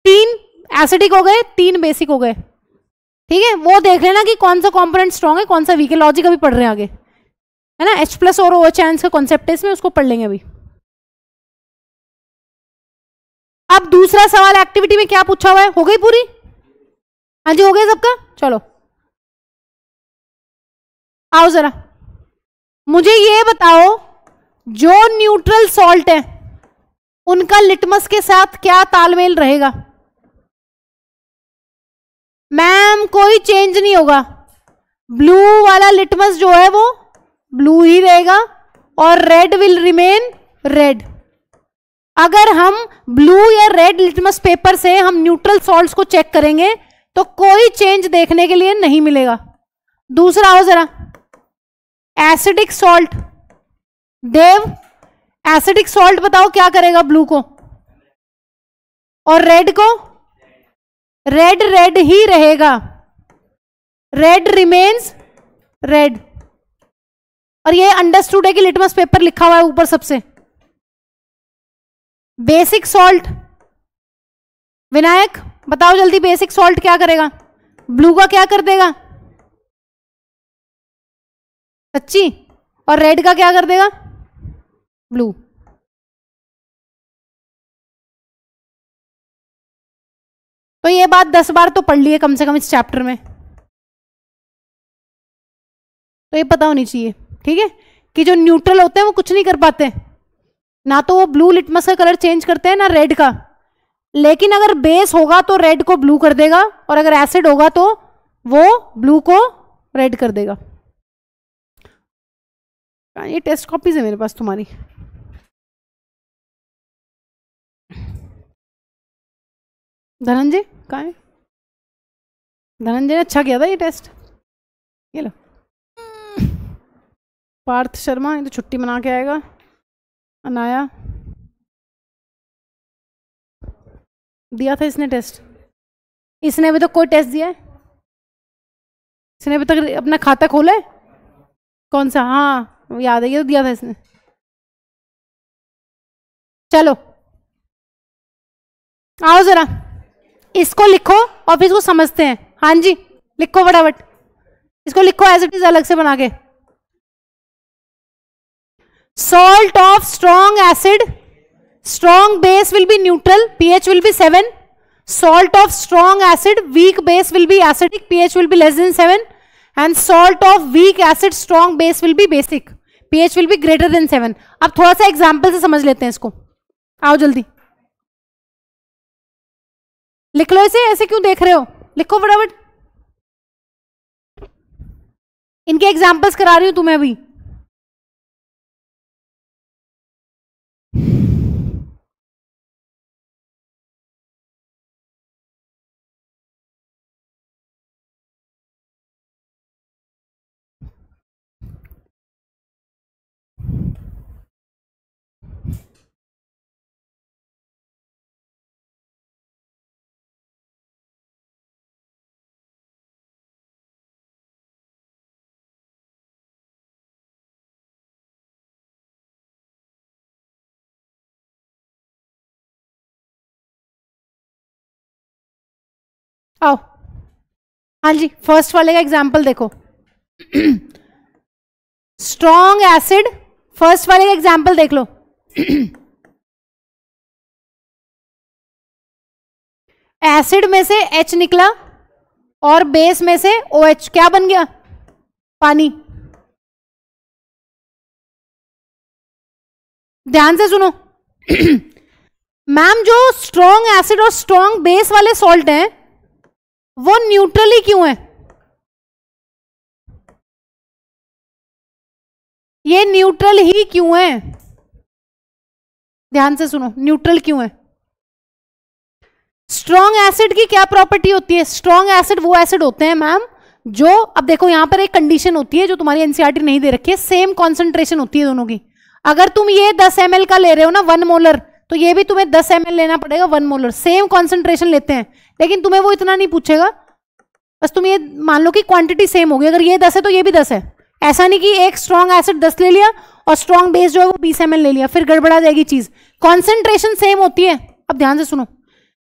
3 एसिडिक हो गए, 3 बेसिक हो गए। ठीक है, वो देख लेना कि कौन सा कंपोनेंट स्ट्रॉन्ग है कौन सा वीक है। लॉजिक अभी पढ़ रहे हैं आगे, है ना। H+ और OH का कॉन्सेप्ट है इसमें, उसको पढ़ लेंगे अभी। अब दूसरा सवाल एक्टिविटी में क्या पूछा हुआ है? हो गई पूरी? हाँ जी हो गया सबका। चलो आओ जरा मुझे ये बताओ, जो न्यूट्रल सॉल्ट है उनका लिटमस के साथ क्या तालमेल रहेगा? मैम कोई चेंज नहीं होगा। ब्लू वाला लिटमस जो है वो ब्लू ही रहेगा और रेड विल रिमेन रेड। अगर हम ब्लू या रेड लिटमस पेपर से हम न्यूट्रल सॉल्ट्स को चेक करेंगे तो कोई चेंज देखने के लिए नहीं मिलेगा। दूसरा आओ जरा, एसिडिक सॉल्ट। देव, एसिडिक सॉल्ट बताओ क्या करेगा ब्लू को? और रेड को? रेड रेड ही रहेगा, रेड रिमेन्स रेड। और ये अंडरस्टूड है कि लिटमस पेपर लिखा हुआ है ऊपर सबसे। बेसिक सॉल्ट, विनायक बताओ जल्दी, बेसिक सॉल्ट क्या करेगा? ब्लू का क्या कर देगा? सच्ची? और रेड का क्या कर देगा? ब्लू। तो ये बात 10 बार तो पढ़ ली है कम से कम इस चैप्टर में, तो ये पता होनी चाहिए। ठीक है, कि जो न्यूट्रल होते हैं वो कुछ नहीं कर पाते, ना तो वो ब्लू लिटमस का कलर चेंज करते हैं ना रेड का। लेकिन अगर बेस होगा तो रेड को ब्लू कर देगा, और अगर एसिड होगा तो वो ब्लू को रेड कर देगा। ये टेस्ट कॉपीज है मेरे पास तुम्हारी। धनंजय कहाँ है? धनंजय ने अच्छा किया था ये टेस्ट। ये लो। पार्थ शर्मा ये तो छुट्टी मना के आएगा। अनाया दिया था इसने टेस्ट? इसने अभी तो कोई टेस्ट दिया है? इसने अभी तक अपना खाता खोला है? कौन सा? हाँ याद है, ये तो दिया था इसने। चलो आओ जरा इसको लिखो और फिर इसको समझते हैं। हाँ जी लिखो फटाफट, इसको लिखो एज इट इज अलग से बना के। Salt of strong acid, strong base will be neutral, pH will be 7. Salt of strong acid, weak base will be acidic, pH will be less than 7. And salt of weak acid, strong base will be basic, pH will be greater than 7. अब थोड़ा सा एग्जाम्पल से समझ लेते हैं इसको। आओ जल्दी लिख लो इसे, ऐसे क्यों देख रहे हो? लिखो फटाफट, इनके एग्जाम्पल्स करा रही हूं तुम्हें अभी। आओ, हाँ जी, फर्स्ट वाले का एग्जाम्पल देखो। स्ट्रॉन्ग एसिड, फर्स्ट वाले का एग्जाम्पल देख लो। एसिड में से H निकला और बेस में से OH, क्या बन गया? पानी। ध्यान से सुनो। मैम जो स्ट्रॉन्ग एसिड और स्ट्रॉन्ग बेस वाले सॉल्ट हैं वो न्यूट्रली क्यों है? ये न्यूट्रल ही क्यों है? ध्यान से सुनो, न्यूट्रल क्यों है? स्ट्रॉन्ग एसिड की क्या प्रॉपर्टी होती है? स्ट्रॉन्ग एसिड वो एसिड होते हैं मैम जो, अब देखो यहां पर एक कंडीशन होती है जो तुम्हारी एनसीईआरटी नहीं दे रखी है, सेम कॉन्सेंट्रेशन होती है दोनों की। अगर तुम ये 10 ml का ले रहे हो ना 1 मोलर, तो ये भी तुम्हें 10 ml लेना पड़ेगा 1 मोलर, सेम कॉन्सेंट्रेशन लेते हैं, लेकिन तुम्हें वो इतना नहीं पूछेगा। बस तुम ये मान लो कि क्वांटिटी सेम होगी, अगर ये 10 है तो ये भी 10 है। ऐसा नहीं कि एक स्ट्रॉन्ग एसिड 10 ले लिया और स्ट्रॉन्ग बेस जो है वो 20 ml ले लिया, फिर गड़बड़ा जाएगी चीज। कॉन्सेंट्रेशन सेम होती है। अब ध्यान से सुनो,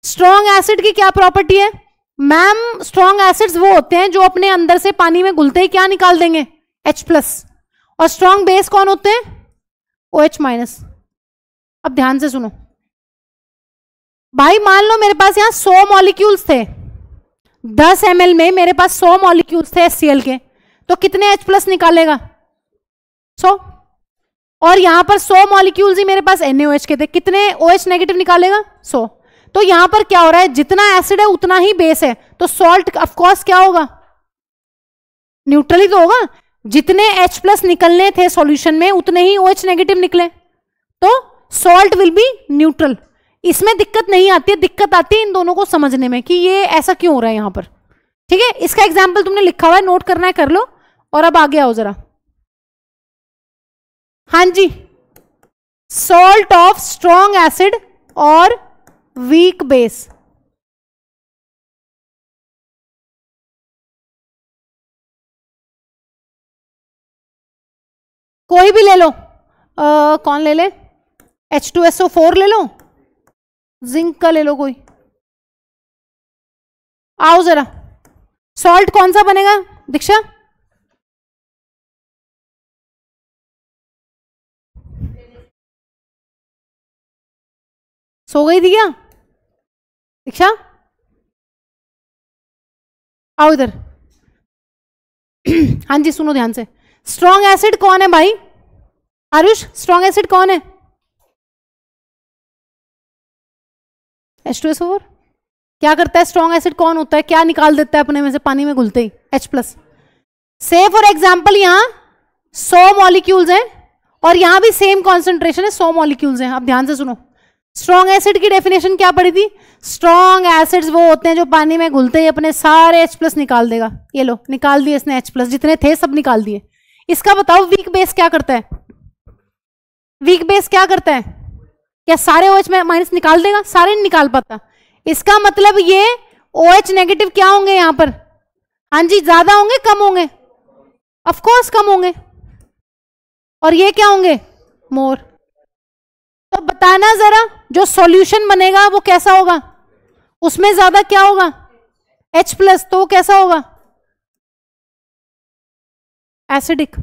स्ट्रॉन्ग एसिड की क्या प्रॉपर्टी है मैम? स्ट्रॉन्ग एसिड्स वो होते हैं जो अपने अंदर से पानी में घुलते ही क्या निकाल देंगे? H+। और स्ट्रॉन्ग बेस कौन होते हैं? OH-। अब ध्यान से सुनो भाई, मान लो मेरे पास यहां 100 मॉलिक्यूल्स थे, 10 ml में मेरे पास 100 मॉलिक्यूल्स थे HCl के, तो कितने H+ निकालेगा? 100। और यहां पर 100 मॉलिक्यूल्स ही मेरे पास NaOH के थे, कितने OH नेगेटिव निकालेगा? 100। तो यहां पर क्या हो रहा है, जितना एसिड है उतना ही बेस है, तो सॉल्ट ऑफ कोर्स क्या होगा? न्यूट्रल ही तो होगा। जितने H+ निकलने थे सॉल्यूशन में उतने ही OH नेगेटिव निकले, तो सॉल्ट विल बी न्यूट्रल। इसमें दिक्कत नहीं आती है, दिक्कत आती है इन दोनों को समझने में कि ये ऐसा क्यों हो रहा है यहां पर। ठीक है, इसका एग्जाम्पल तुमने लिखा हुआ है, नोट करना है कर लो। और अब आगे आओ जरा। हाँ जी, सॉल्ट ऑफ स्ट्रॉन्ग एसिड और वीक बेस। कोई भी ले लो, कौन ले ले? H2SO4 ले लो, जिंक का ले लो कोई। आओ जरा, सॉल्ट कौन सा बनेगा दीक्षा? सो गई थी क्या दीक्षा? आओ इधर। हाँ जी सुनो ध्यान से, स्ट्रॉन्ग एसिड कौन है भाई? आरुष, स्ट्रॉन्ग एसिड कौन है? H2SO4। क्या करता है स्ट्रॉन्ग एसिड? कौन होता है? क्या निकाल देता है अपने में से पानी में घुलते ही? H+। से फॉर एग्जाम्पल यहां 100 मॉलिक्यूल्स हैं और यहां भी सेम कॉन्सेंट्रेशन है, 100 मॉलिक्यूल्स हैं। अब ध्यान से सुनो, स्ट्रॉन्ग एसिड की डेफिनेशन क्या पड़ी थी? स्ट्रॉन्ग एसिड्स वो होते हैं जो पानी में घुलते ही अपने सारे H+ निकाल देगा। ये लो, निकाल दिए इसने H+, जितने थे सब निकाल दिए। इसका बताओ वीक बेस क्या करता है? वीक बेस क्या करता है? क्या सारे OH- निकाल देगा? सारे नहीं निकाल पाता। इसका मतलब ये OH नेगेटिव क्या होंगे यहां पर? हाँ जी, ज्यादा होंगे कम होंगे? ऑफ कोर्स कम होंगे। और ये क्या होंगे? मोर। तो बताना जरा, जो सॉल्यूशन बनेगा वो कैसा होगा? उसमें ज्यादा क्या होगा? H+। तो वो कैसा होगा? एसिडिक।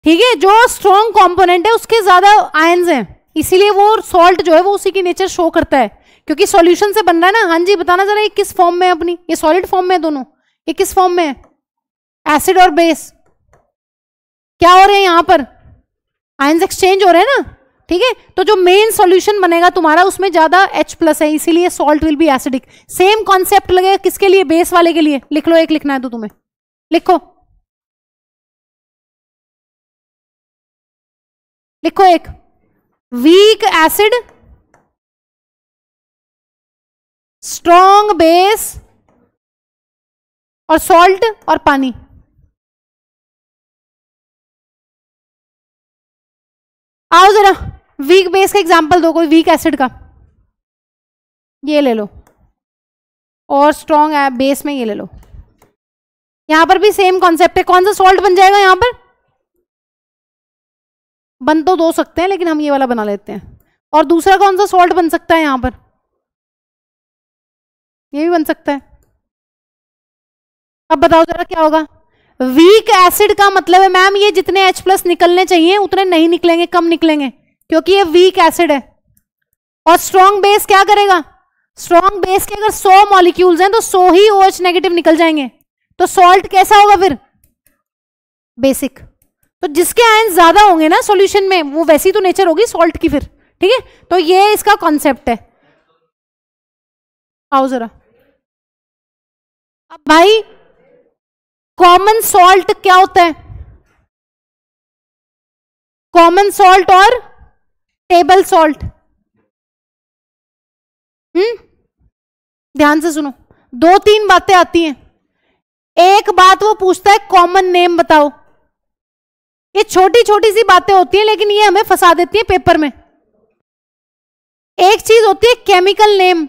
ठीक है, जो स्ट्रॉन्ग कंपोनेंट है उसके ज्यादा आयंस हैं, इसीलिए वो सॉल्ट जो है वो उसी की नेचर शो करता है, क्योंकि सॉल्यूशन से बन रहा है ना। हाँ जी बताना जरा, ये किस फॉर्म में है अपनी? ये सॉलिड फॉर्म में है दोनों, ये किस फॉर्म में है? एसिड और बेस। क्या हो रहे हैं यहां पर? आयंस एक्सचेंज हो रहे हैं ना। ठीक है, तो जो मेन सॉल्यूशन बनेगा तुम्हारा उसमें ज्यादा H+ है, इसीलिए salt will be acidic. Same concept लगेगा किसके लिए? बेस वाले के लिए। लिख लो, एक लिखना है तो तुम्हें लिखो, लिखो एक, वीक एसिड, स्ट्रॉन्ग बेस और सॉल्ट और पानी। आओ जरा, वीक बेस का एग्जांपल दो कोई, वीक एसिड का। ये ले लो, और स्ट्रॉन्ग बेस में ये ले लो। यहां पर भी सेम कॉन्सेप्ट है। कौन सा सॉल्ट बन जाएगा यहां पर? बन तो दो सकते हैं, लेकिन हम ये वाला बना लेते हैं। और दूसरा कौन सा सॉल्ट बन सकता है यहां पर? ये भी बन सकता है। अब बताओ जरा क्या होगा। वीक एसिड का मतलब है मैम ये जितने H प्लस निकलने चाहिए उतने नहीं निकलेंगे, कम निकलेंगे, क्योंकि ये वीक एसिड है। और स्ट्रॉन्ग बेस क्या करेगा, स्ट्रॉन्ग बेस के अगर 100 मॉलिक्यूल्स हैं तो 100 ही OH नेगेटिव निकल जाएंगे। तो सॉल्ट कैसा होगा फिर, बेसिक। तो जिसके आयन ज्यादा होंगे ना सॉल्यूशन में, वो वैसी तो नेचर होगी सॉल्ट की फिर, ठीक है। तो ये इसका कॉन्सेप्ट है। आओ जरा, अब भाई कॉमन सॉल्ट क्या होता है, कॉमन सॉल्ट और टेबल सॉल्ट। ध्यान से सुनो, दो तीन बातें आती हैं। एक बात वो पूछता है कॉमन नेम बताओ। ये छोटी छोटी सी बातें होती हैं लेकिन ये हमें फंसा देती है पेपर में। एक चीज होती है केमिकल नेम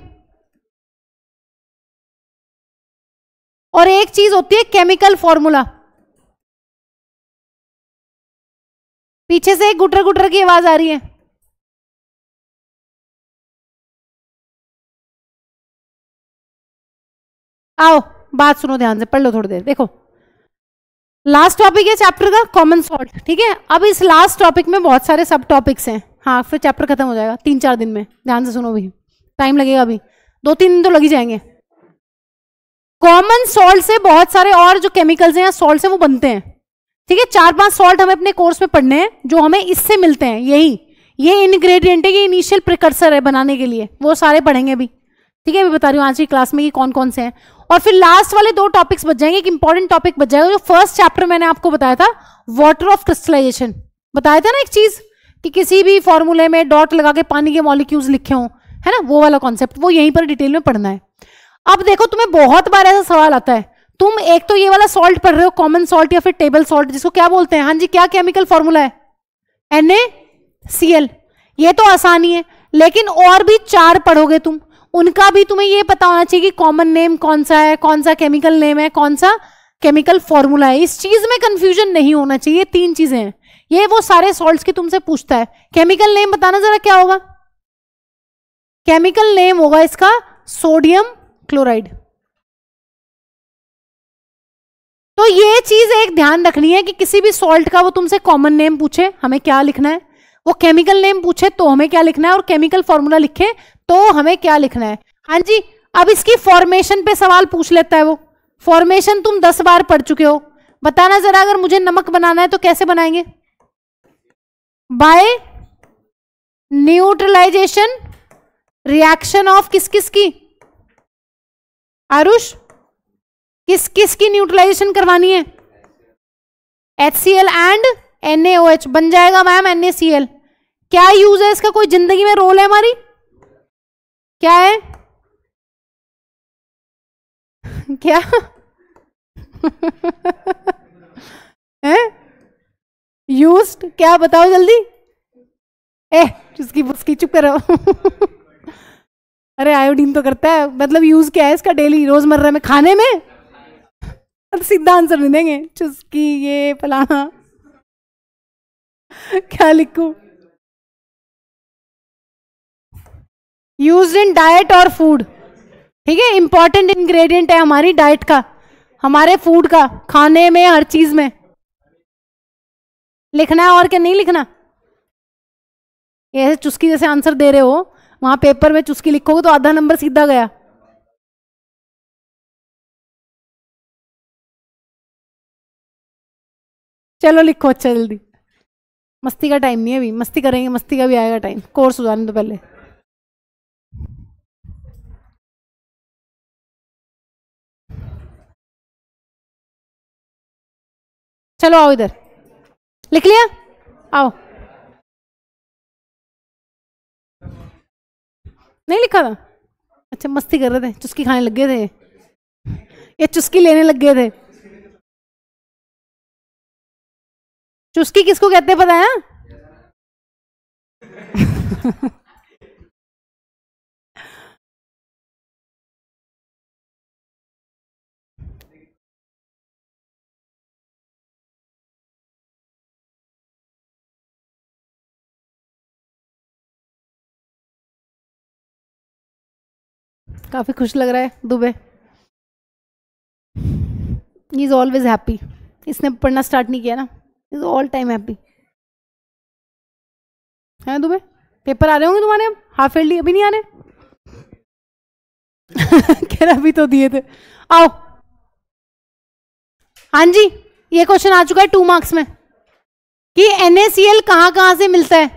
और एक चीज होती है केमिकल फॉर्मूला। पीछे से एक गुटर गुटर की आवाज आ रही है। आओ बात सुनो ध्यान से, पढ़ लो थोड़ी देर। देखो लास्ट टॉपिक है चैप्टर का कॉमन सॉल्ट, ठीक है। अब इस लास्ट टॉपिक में बहुत सारे सब टॉपिक्स हैं, हाँ फिर चैप्टर खत्म हो जाएगा 3-4 दिन में। ध्यान से सुनो, भी टाइम लगेगा, अभी 2-3 दिन तो लग ही जाएंगे। कॉमन सॉल्ट से बहुत सारे और जो केमिकल्स हैं या सॉल्ट हैं वो बनते हैं, ठीक है। 4-5 सॉल्ट हमें अपने कोर्स में पढ़ने हैं जो हमें इससे मिलते हैं। यही ये इंग्रेडिएंट है, ये इनिशियल प्रिकर्सर है बनाने के लिए, वो सारे पढ़ेंगे अभी, ठीक है। मैं बता रही हूँ आज की क्लास में ये कौन कौन से हैं। और फिर लास्ट वाले 2 टॉपिक्स बच जाएंगे, एक इंपॉर्टेंट टॉपिक बच जाएगा जो फर्स्ट चैप्टर मैंने आपको बताया था, वाटर ऑफ क्रिस्टलाइजेशन। बताया था ना एक चीज कि किसी भी फॉर्मूले में डॉट लगा के पानी के मॉलिक्यूल्स लिखे हों, है ना, वो वाला कॉन्सेप्ट, वो यहीं पर डिटेल में पढ़ना है। अब देखो तुम्हें बहुत बार ऐसा सवाल आता है, तुम एक तो ये वाला सॉल्ट पढ़ रहे हो कॉमन सॉल्ट या फिर टेबल सॉल्ट, जिसको क्या बोलते हैं, हाँ जी क्या केमिकल फॉर्मूला है, NaCl। ये तो आसानी है, लेकिन और भी 4 पढ़ोगे तुम, उनका भी तुम्हें ये पता होना चाहिए कि कॉमन नेम कौन सा है, कौन सा केमिकल नेम है, कौन सा केमिकल फॉर्मूला है। इस चीज में कंफ्यूजन नहीं होना चाहिए। 3 चीजें हैं, ये वो सारे सॉल्ट्स की तुमसे पूछता है। केमिकल नेम बताना जरा क्या होगा, केमिकल नेम होगा इसका सोडियम क्लोराइड। तो ये चीज एक ध्यान रखनी है कि किसी भी सॉल्ट का वो तुमसे कॉमन नेम पूछे हमें क्या लिखना है, वो केमिकल नेम पूछे तो हमें क्या लिखना है, और केमिकल फॉर्मूला लिखे तो हमें क्या लिखना है। हाँ जी, अब इसकी फॉर्मेशन पे सवाल पूछ लेता है वो। फॉर्मेशन तुम 10 बार पढ़ चुके हो, बताना जरा अगर मुझे नमक बनाना है तो कैसे बनाएंगे, बाय न्यूट्रलाइजेशन रिएक्शन ऑफ किस किस की, आरुष किस किस की न्यूट्रलाइजेशन करवानी है, HCl एंड NaOH बन जाएगा मैम NaCl। क्या यूज है इसका, कोई जिंदगी में रोल है हमारी, क्या है क्या है यूज्ड, क्या बताओ जल्दी। उसकी बुस्की चुप करो अरे आयोडीन तो करता है, मतलब यूज क्या है इसका डेली रोजमर्रा में खाने में, अब सीधा आंसर नहीं देंगे, चुस्की ये फलाना क्या लिखूं, यूज्ड इन डाइट और फूड, ठीक है। इंपॉर्टेंट इंग्रेडिएंट है हमारी डाइट का, हमारे फूड का, खाने में हर चीज में लिखना है। और क्या नहीं लिखना, ऐसे चुस्की जैसे आंसर दे रहे हो, वहां पेपर में चुस्की लिखोगे तो आधा नंबर सीधा गया। चलो लिखो अच्छा जल्दी, मस्ती का टाइम नहीं है अभी, मस्ती करेंगे, मस्ती का भी आएगा टाइम, कोर्स उतारने तो पहले। चलो आओ इधर, लिख लिया, आओ। नहीं लिखा था, अच्छा मस्ती कर रहे थे, चुस्की खाने लग गए थे, ये चुस्की लेने लग गए थे। चुस्की किसको कहते हैं पता है काफी खुश लग रहा है Dubey. He is always happy. इसने पढ़ना स्टार्ट नहीं किया ना, इज ऑल टाइम हैप्पी। है तुम्हें पेपर आ रहे होंगे तुम्हारे, अब हाफ ईयरली अभी नहीं आ रहे? कह रहा अभी तो दिए थे। आओ, हाँ जी, ये क्वेश्चन आ चुका है 2 मार्क्स में कि NaCl कहां कहां से मिलता है,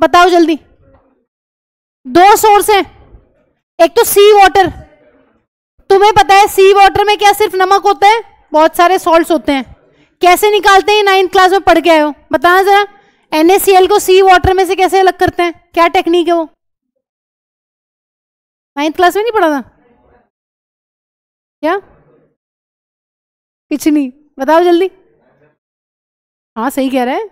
बताओ जल्दी। 2 सोर्स हैं, एक तो सी वाटर। तुम्हें पता है सी वाटर में क्या सिर्फ नमक होता है? बहुत सारे सॉल्ट्स होते हैं। कैसे निकालते हैं? 9th क्लास में पढ़ के आए हो, बताना जरा। NaCl को सी वाटर में से कैसे अलग करते हैं, क्या टेक्निक है वो? 9th क्लास में नहीं पढ़ा था क्या? कुछ नहीं, बताओ जल्दी। हाँ सही कह रहे हैं।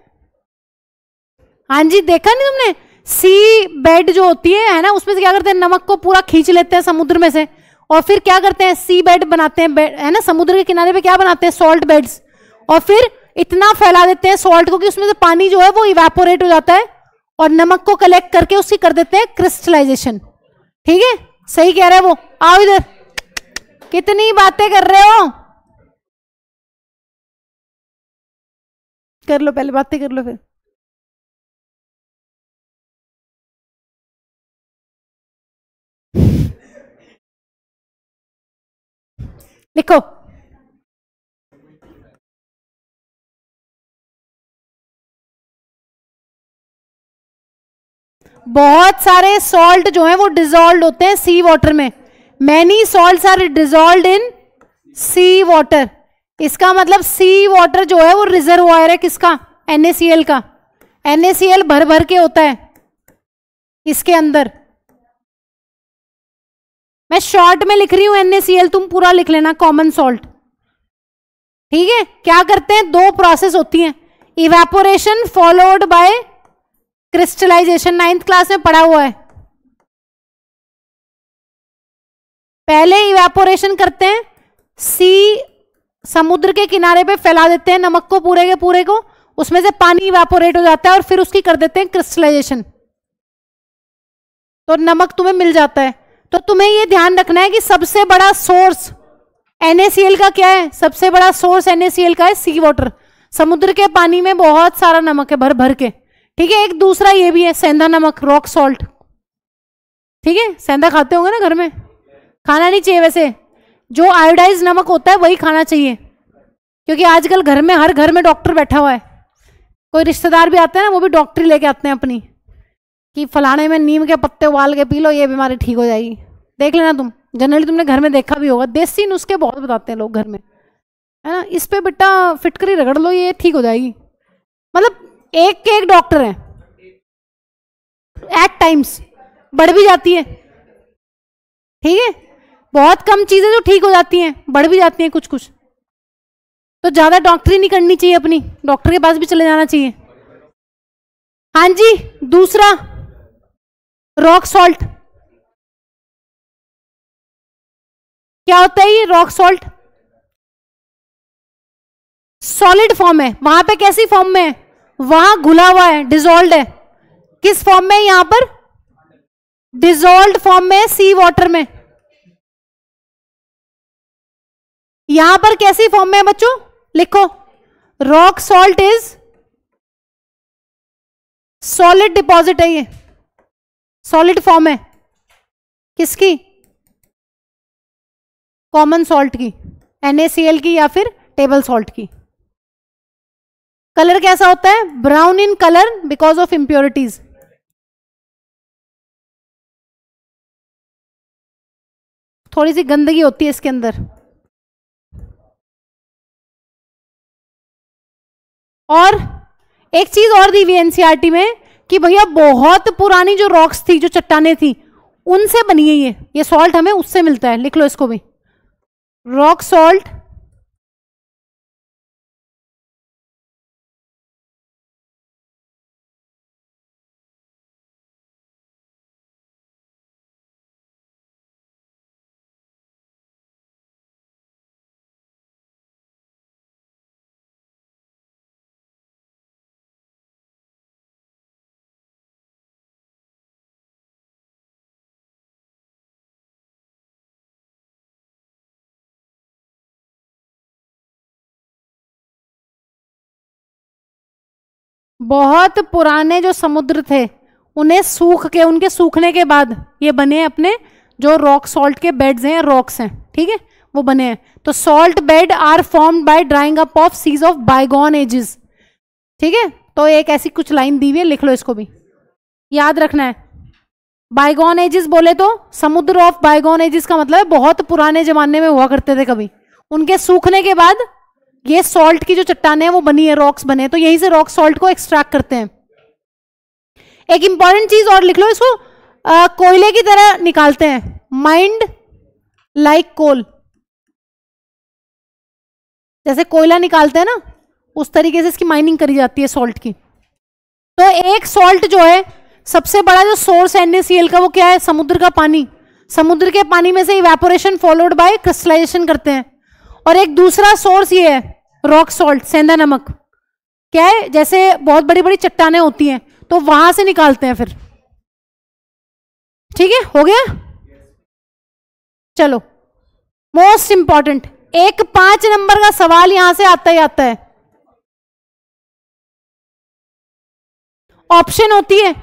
हाँ जी, देखा नहीं तुमने? सी बेड जो होती है ना, उसमें से क्या करते हैं, नमक को पूरा खींच लेते हैं समुद्र में से, और फिर क्या करते हैं, सी बेड बनाते हैं, है ना, समुद्र के किनारे पे क्या बनाते हैं, सॉल्ट बेड्स। और फिर इतना फैला देते हैं सॉल्ट को कि उसमें से पानी जो है वो इवेपोरेट हो जाता है, और नमक को कलेक्ट करके उसकी कर देते हैं क्रिस्टलाइजेशन। ठीक है, सही कह रहे हैं वो। आओ इधर, कितनी बातें कर रहे हो, कर लो पहले, बातें कर लो फिर। लिखो। बहुत सारे सॉल्ट जो हैं वो डिजोल्व होते हैं सी वाटर में। Many salts are dissolve in sea water. इसका मतलब सी वाटर जो है वो रिजर्वायर है किसका? NaCl का। NaCl भर भर के होता है इसके अंदर। मैं शॉर्ट में लिख रही हूं NaCl, तुम पूरा लिख लेना, कॉमन सॉल्ट। ठीक है, क्या करते हैं, 2 प्रोसेस होती हैं, evaporation followed by crystallisation. 9th class में पढ़ा हुआ है। पहले इवेपोरेशन करते हैं, सी समुद्र के किनारे पे फैला देते हैं नमक को पूरे के पूरे को, उसमें से पानी इवेपोरेट हो जाता है, और फिर उसकी कर देते हैं क्रिस्टलाइजेशन, तो नमक तुम्हें मिल जाता है। तो तुम्हें यह ध्यान रखना है कि सबसे बड़ा सोर्स NaCl का क्या है? सबसे बड़ा सोर्स NaCl का है सी वाटर। समुद्र के पानी में बहुत सारा नमक है, भर भर के। ठीक है, एक दूसरा ये भी है, सेंधा नमक, रॉक सॉल्ट। ठीक है, सेंधा खाते होंगे ना घर में, खाना नहीं चाहिए वैसे, जो आयोडाइज नमक होता है वही खाना चाहिए, क्योंकि आजकल घर में, हर घर में डॉक्टर बैठा हुआ है। कोई रिश्तेदार भी आते हैं ना, वो भी डॉक्टरी लेके आते हैं अपनी, कि फलाने में नीम के पत्ते उबाल के पी लो, ये बीमारी ठीक हो जाएगी। देख लेना तुम, जनरली तुमने घर में देखा भी होगा, देसी नुस्खे बहुत बताते हैं लोग घर में, है ना, इस पे बेटा फिटकरी रगड़ लो, ये ठीक हो जाएगी। मतलब एक के एक डॉक्टर है, एट टाइम्स बढ़ भी जाती है। ठीक है, बहुत कम चीजें जो ठीक हो जाती हैं, बढ़ भी जाती हैं कुछ कुछ। तो ज्यादा डॉक्टरी नहीं करनी चाहिए अपनी, डॉक्टर के पास भी चले जाना चाहिए। हाँ जी, दूसरा रॉक सॉल्ट। क्या होता है ये रॉक सॉल्ट? सॉलिड फॉर्म है, वहां पे कैसी फॉर्म में है? वहां घुला हुआ है, डिजोल्व है। किस फॉर्म में? यहां पर डिजोल्व फॉर्म में, सी वाटर में। यहां पर कैसी फॉर्म में है बच्चों? लिखो, rock salt is solid deposit है, ये सॉलिड फॉर्म है किसकी? कॉमन सॉल्ट की, NaCl की, या फिर टेबल सॉल्ट की। कलर कैसा होता है? Brown in colour because of impurities. थोड़ी सी गंदगी होती है इसके अंदर। और एक चीज और दी हुई एनसीईआरटी में कि भैया बहुत पुरानी जो रॉक्स थी, जो चट्टाने थी, उनसे बनी है ये सॉल्ट हमें उससे मिलता है। लिख लो इसको भी, रॉक सॉल्ट बहुत पुराने जो समुद्र थे उन्हें सूख के, उनके सूखने के बाद ये बने अपने जो रॉक सॉल्ट के बेड्स हैं, रॉक्स हैं, ठीक है, वो बने हैं। तो salt bed are formed by drying up of seas of bygone ages, ठीक है। तो एक ऐसी कुछ लाइन दी हुई है, लिख लो इसको भी, याद रखना है। बायगॉन एजेस बोले तो समुद्र ऑफ बायगॉन एजेस का मतलब है बहुत पुराने जमाने में हुआ करते थे कभी, उनके सूखने के बाद ये सॉल्ट की जो चट्टाने हैं वो बनी है, रॉक्स बने, तो यहीं से रॉक सॉल्ट को एक्सट्रैक्ट करते हैं। एक इंपॉर्टेंट चीज और लिख लो इसको, कोयले की तरह निकालते हैं, माइंड लाइक कोल, जैसे कोयला निकालते हैं ना उस तरीके से इसकी माइनिंग करी जाती है सॉल्ट की। तो एक सॉल्ट जो है सबसे बड़ा जो सोर्स है NaCl का वो क्या है, समुद्र का पानी। समुद्र के पानी में से इवेपोरेशन फॉलोड बाय क्रिस्टलाइजेशन करते हैं। और एक दूसरा सोर्स ये है रॉक सॉल्ट, सेंधा नमक, क्या है, जैसे बहुत बड़ी बड़ी चट्टानें होती हैं तो वहां से निकालते हैं फिर, ठीक है, हो गया। चलो मोस्ट इंपॉर्टेंट एक 5 नंबर का सवाल यहां से आता ही आता है। ऑप्शन होती है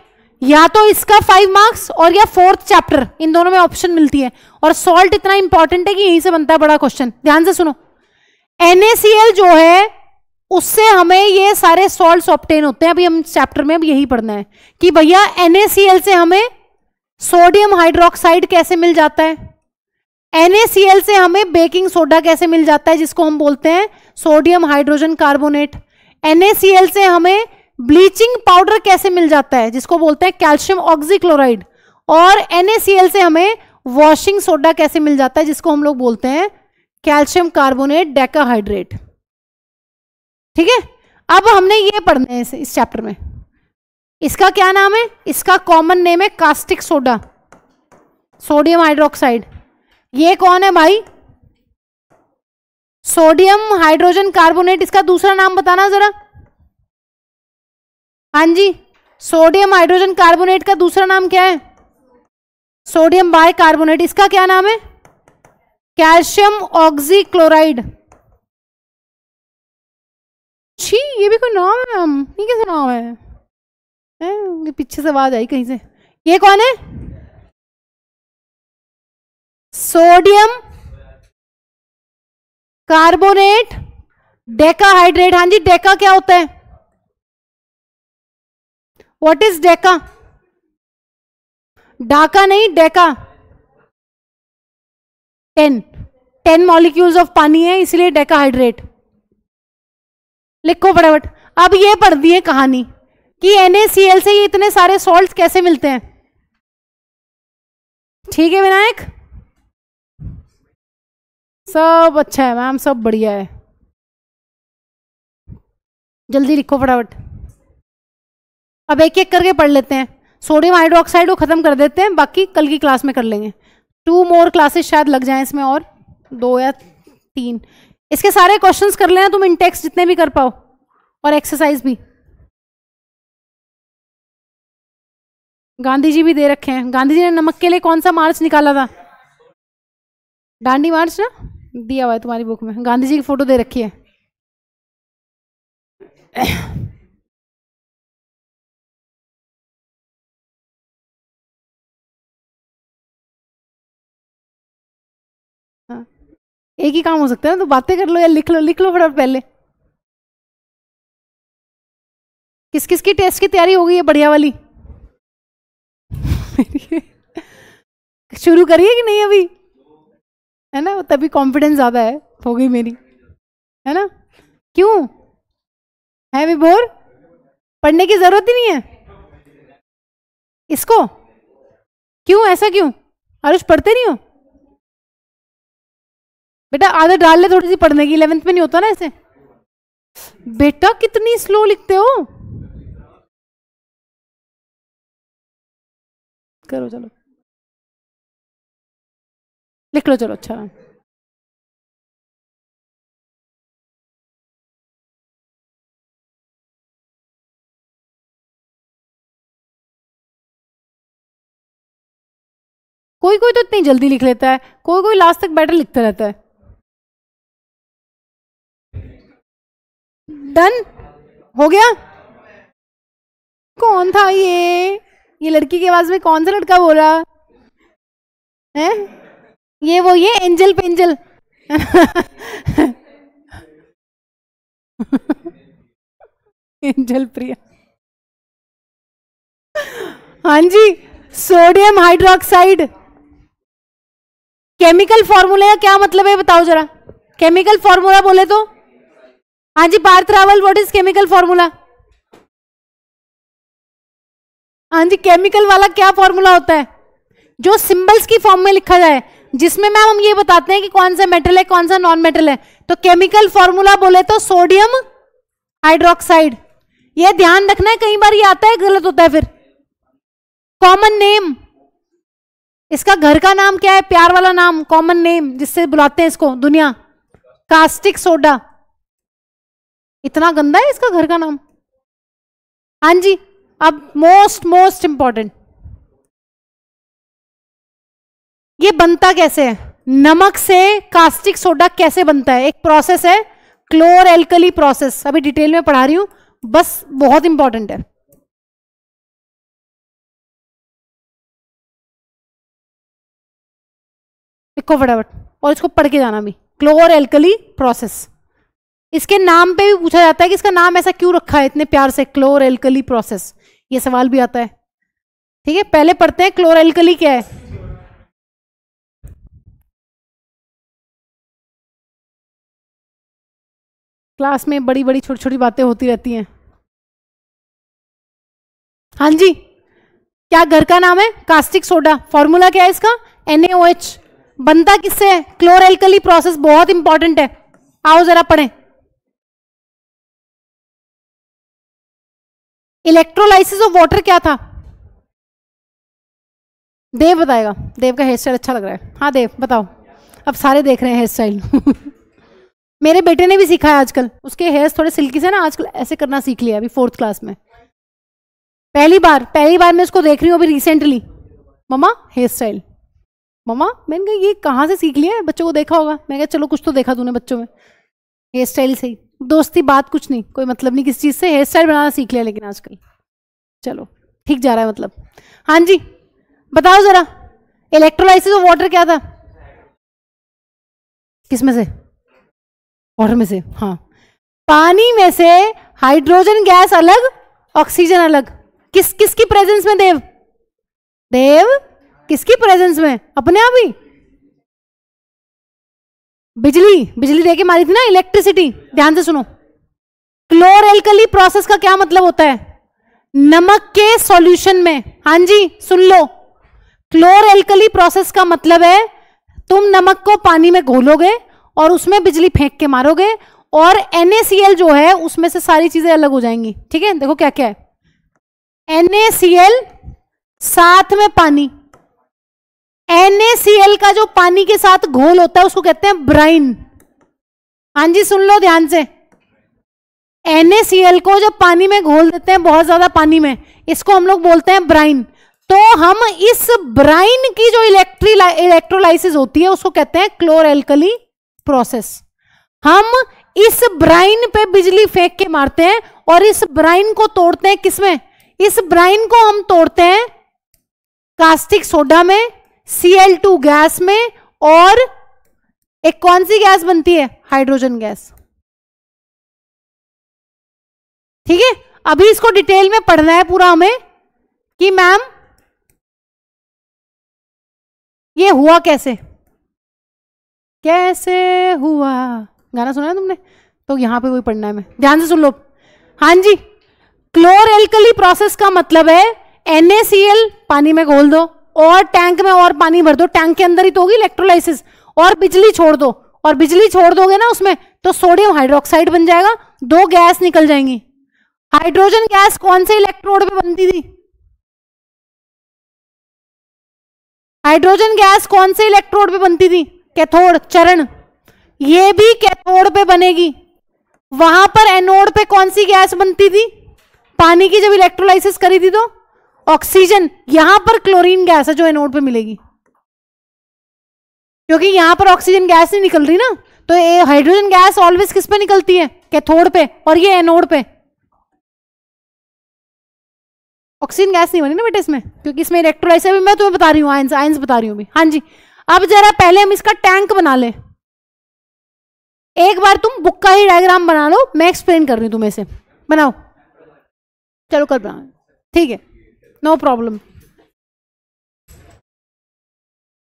या तो इसका 5 मार्क्स और या 4th चैप्टर, इन दोनों में ऑप्शन मिलती है। और सॉल्ट इतना इंपॉर्टेंट है कि यहीं से बनता है बड़ा क्वेश्चन, ध्यान से सुनो। NaCl जो है उससे हमें ये सारे सॉल्ट्स ऑब्टेन होते हैं। अभी हम चैप्टर में अब यही पढ़ना है कि भैया NaCl से हमें सोडियम हाइड्रोक्साइड कैसे मिल जाता है, NaCl से हमें बेकिंग सोडा कैसे मिल जाता है जिसको हम बोलते हैं सोडियम हाइड्रोजन कार्बोनेट, NaCl से हमें ब्लीचिंग पाउडर कैसे मिल जाता है जिसको बोलते हैं कैल्शियम ऑक्सीक्लोराइड, और NaCl से हमें वॉशिंग सोडा कैसे मिल जाता है जिसको हम लोग बोलते हैं कैल्शियम कार्बोनेट डेकाहाइड्रेट, ठीक है। अब हमने ये पढ़ना है इस चैप्टर में। इसका क्या नाम है, इसका कॉमन नेम है कास्टिक सोडा, सोडियम हाइड्रोक्साइड। ये कौन है भाई, सोडियम हाइड्रोजन कार्बोनेट। इसका दूसरा नाम बताना जरा। हाँ जी, सोडियम हाइड्रोजन कार्बोनेट का दूसरा नाम क्या है, सोडियम बाय कार्बोनेट। इसका क्या नाम है, कैल्शियम ऑक्सीक्लोराइड। छी, ये भी कोई नाम है, हम ये कैसा नाम है, ये पीछे से आवाज आई कहीं से। ये कौन है, सोडियम कार्बोनेट डेकाहाइड्रेट। हाँ जी, डेका क्या होता है, व्हाट इज डेका, डाका नहीं डेका। 10 मॉलिक्यूल्स ऑफ पानी है इसलिए डेकाहाइड्रेट। लिखो फटाफट। अब ये पढ़ दी है कहानी कि NaCl से ये इतने सारे सॉल्ट्स कैसे मिलते हैं, ठीक है विनायक, सब अच्छा है मैम, सब बढ़िया है, जल्दी लिखो फटाफट। अब एक एक करके पढ़ लेते हैं। सोडियम हाइड्रोक्साइड को खत्म कर देते हैं, बाकी कल की क्लास में कर लेंगे। 2 मोर क्लासेस शायद लग जाएं इसमें, और 2 या 3। इसके सारे क्वेश्चंस कर लेना तुम इन टेक्स्ट जितने भी कर पाओ, और एक्सरसाइज भी। गांधी जी भी दे रखे हैं। गांधी जी ने नमक के लिए कौन सा मार्च निकाला था, दांडी मार्च ना, दिया हुआ है तुम्हारी बुक में, गांधी जी की फोटो दे रखी है। हाँ। एक ही काम हो सकता है ना, तो बातें कर लो या लिख लो, लिख लो फटाफट पहले। किस किस की टेस्ट की तैयारी हो गई है बढ़िया वाली शुरू करिए कि नहीं अभी, है ना, तभी कॉन्फिडेंस ज्यादा है, हो गई मेरी, है ना। क्यों है भी बोर, पढ़ने की जरूरत ही नहीं है इसको, क्यों ऐसा क्यों, आरुष पढ़ते नहीं हो बेटा, आदत डाल ले थोड़ी सी पढ़ने की, 11th में नहीं होता ना ऐसे। बेटा कितनी स्लो लिखते हो, करो चलो, लिख लो चलो, अच्छा। कोई कोई तो इतनी जल्दी लिख लेता है, कोई कोई लास्ट तक बेटर लिखता रहता है। डन हो गया। कौन था ये लड़की की आवाज में कौन सा लड़का बोल रहा है? ये एंजल पेंजल। एंजल प्रिया। हाँ जी, सोडियम हाइड्रोक्साइड। केमिकल फॉर्मूला का क्या मतलब है बताओ जरा, केमिकल फॉर्मूला बोले तो? हाँ जी Parth Rawal, what is chemical formula? हाँ जी, केमिकल वाला क्या फॉर्मूला होता है? जो सिंबल्स की फॉर्म में लिखा जाए, जिसमें मैम हम ये बताते हैं कि कौन सा मेटल है कौन सा नॉन मेटल है। तो केमिकल फॉर्मूला बोले तो सोडियम हाइड्रोक्साइड। ये ध्यान रखना है, कई बार ये आता है गलत होता है फिर। कॉमन नेम, इसका घर का नाम क्या है? प्यार वाला नाम, कॉमन नेम जिससे बुलाते हैं इसको दुनिया, कास्टिक सोडा। इतना गंदा है इसका घर का नाम। हाँ जी, अब मोस्ट इंपॉर्टेंट, ये बनता कैसे है? नमक से कास्टिक सोडा कैसे बनता है? एक प्रोसेस है, क्लोर एल्कली प्रोसेस। अभी डिटेल में पढ़ा रही हूं, बस बहुत इंपॉर्टेंट है। लिखो फटाफट और इसको पढ़ के जाना भी, क्लोर एल्कली प्रोसेस। इसके नाम पे भी पूछा जाता है कि इसका नाम ऐसा क्यों रखा है इतने प्यार से, क्लोर एल्कली प्रोसेस। ये सवाल भी आता है। ठीक है, पहले पढ़ते हैं क्लोर एल्कली क्या है। क्लास में बड़ी बड़ी छोटी छोटी बातें होती रहती हैं। हाँ जी, क्या घर का नाम है? Caustic soda. फॉर्मूला क्या है इसका? NaOH। बनता किससे है? क्लोर एल्कली प्रोसेस। बहुत इंपॉर्टेंट है, आओ जरा पढ़ें। इलेक्ट्रोलाइसिस ऑफ वाटर क्या था? देव बताएगा, देव का हेयर स्टाइल अच्छा लग रहा है। हाँ देव बताओ, अब सारे देख रहे हैं हेयर स्टाइल। मेरे बेटे ने भी सीखा है आजकल, उसके हेयर्स थोड़े सिल्की से ना आजकल ऐसे करना सीख लिया अभी 4th क्लास में। पहली बार मैं उसको देख रही हूँ अभी रिसेंटली। मम्मा हेयर स्टाइल, मम्मा। मैंने कहा ये कहाँ से सीख लिया है? बच्चों को देखा होगा। मैं कहा चलो कुछ तो देखा तूने बच्चों में, हेयर स्टाइल से ही दोस्ती बात, कुछ नहीं, कोई मतलब नहीं किस चीज़ से, हेयर स्टाइल बनाना सीख लिया लेकिन आजकल। चलो ठीक जा रहा है मतलब। हाँ जी बताओ जरा, इलेक्ट्रोलाइसिस ऑफ वाटर क्या था? किस में से? वाटर में से। हाँ, पानी में से हाइड्रोजन गैस अलग, ऑक्सीजन अलग। किसकी प्रेजेंस में देव? देव किसकी प्रेजेंस में? अपने आप ही। बिजली देके मारी थी ना, इलेक्ट्रिसिटी। ध्यान से सुनो, क्लोर एल्कली प्रोसेस का क्या मतलब होता है? नमक के सॉल्यूशन में। हाँ जी सुन लो, क्लोर एल्कली प्रोसेस का मतलब है तुम नमक को पानी में घोलोगे और उसमें बिजली फेंक के मारोगे और NaCl जो है उसमें से सारी चीजें अलग हो जाएंगी। ठीक है, देखो क्या क्या है। NaCl साथ में पानी, NaCl का जो पानी के साथ घोल होता है उसको कहते हैं ब्राइन। हाँ जी सुन लो ध्यान से, NaCl को जब पानी में घोल देते हैं बहुत ज्यादा पानी में, इसको हम लोग बोलते हैं ब्राइन। तो हम इस ब्राइन की जो इलेक्ट्रोलाइसिस होती है उसको कहते हैं क्लोर एल्कली प्रोसेस। हम इस ब्राइन पे बिजली फेंक के मारते हैं और इस ब्राइन को तोड़ते हैं किसमें? इस ब्राइन को हम तोड़ते हैं कास्टिक सोडा में, Cl2 गैस में, और एक कौन सी गैस बनती है? Hydrogen gas. ठीक है, अभी इसको डिटेल में पढ़ना है पूरा हमें कि मैम ये हुआ कैसे हुआ। गाना सुना है तुमने? तो यहां पे वही पढ़ना है, मैं ध्यान से सुन लो। हाँ जी, क्लोर एल्कली प्रोसेस का मतलब है NaCl पानी में घोल दो और टैंक में और पानी भर दो, टैंक के अंदर ही तो होगी इलेक्ट्रोलाइसिस, और बिजली छोड़ दो, और बिजली छोड़ दोगे ना उसमें तो सोडियम हाइड्रोक्साइड बन जाएगा, 2 गैस निकल जाएंगी। हाइड्रोजन गैस कौन से इलेक्ट्रोड पे बनती थी? हाइड्रोजन गैस कौन से इलेक्ट्रोड पे बनती थी? कैथोड, चरण। ये भी कैथोड पे बनेगी। वहां पर एनोड पे कौन सी गैस बनती थी? पानी की जब इलेक्ट्रोलाइसिस करी थी तो ऑक्सीजन। यहां पर क्लोरीन गैस है जो एनोड पे मिलेगी, क्योंकि यहां पर ऑक्सीजन गैस नहीं निकल रही ना, तो ये हाइड्रोजन गैस ऑलवेज किस पे निकलती है? कैथोड पे, और ये एनोड पे। ऑक्सीजन गैस नहीं बनी ना बेटे इसमें, क्योंकि इसमें इलेक्ट्रोलाइट है। मैं तुम्हें बता रही हूँ आयंस, आयंस बता रही हूँ अभी। हाँ जी, अब जरा पहले हम इसका टैंक बना लें। एक बार तुम बुक का ही डायग्राम बना लो, मैं एक्सप्लेन कर रही हूँ तुम्हें से। बनाओ, चलो कर बनाओ, ठीक है, नो प्रॉब्लम।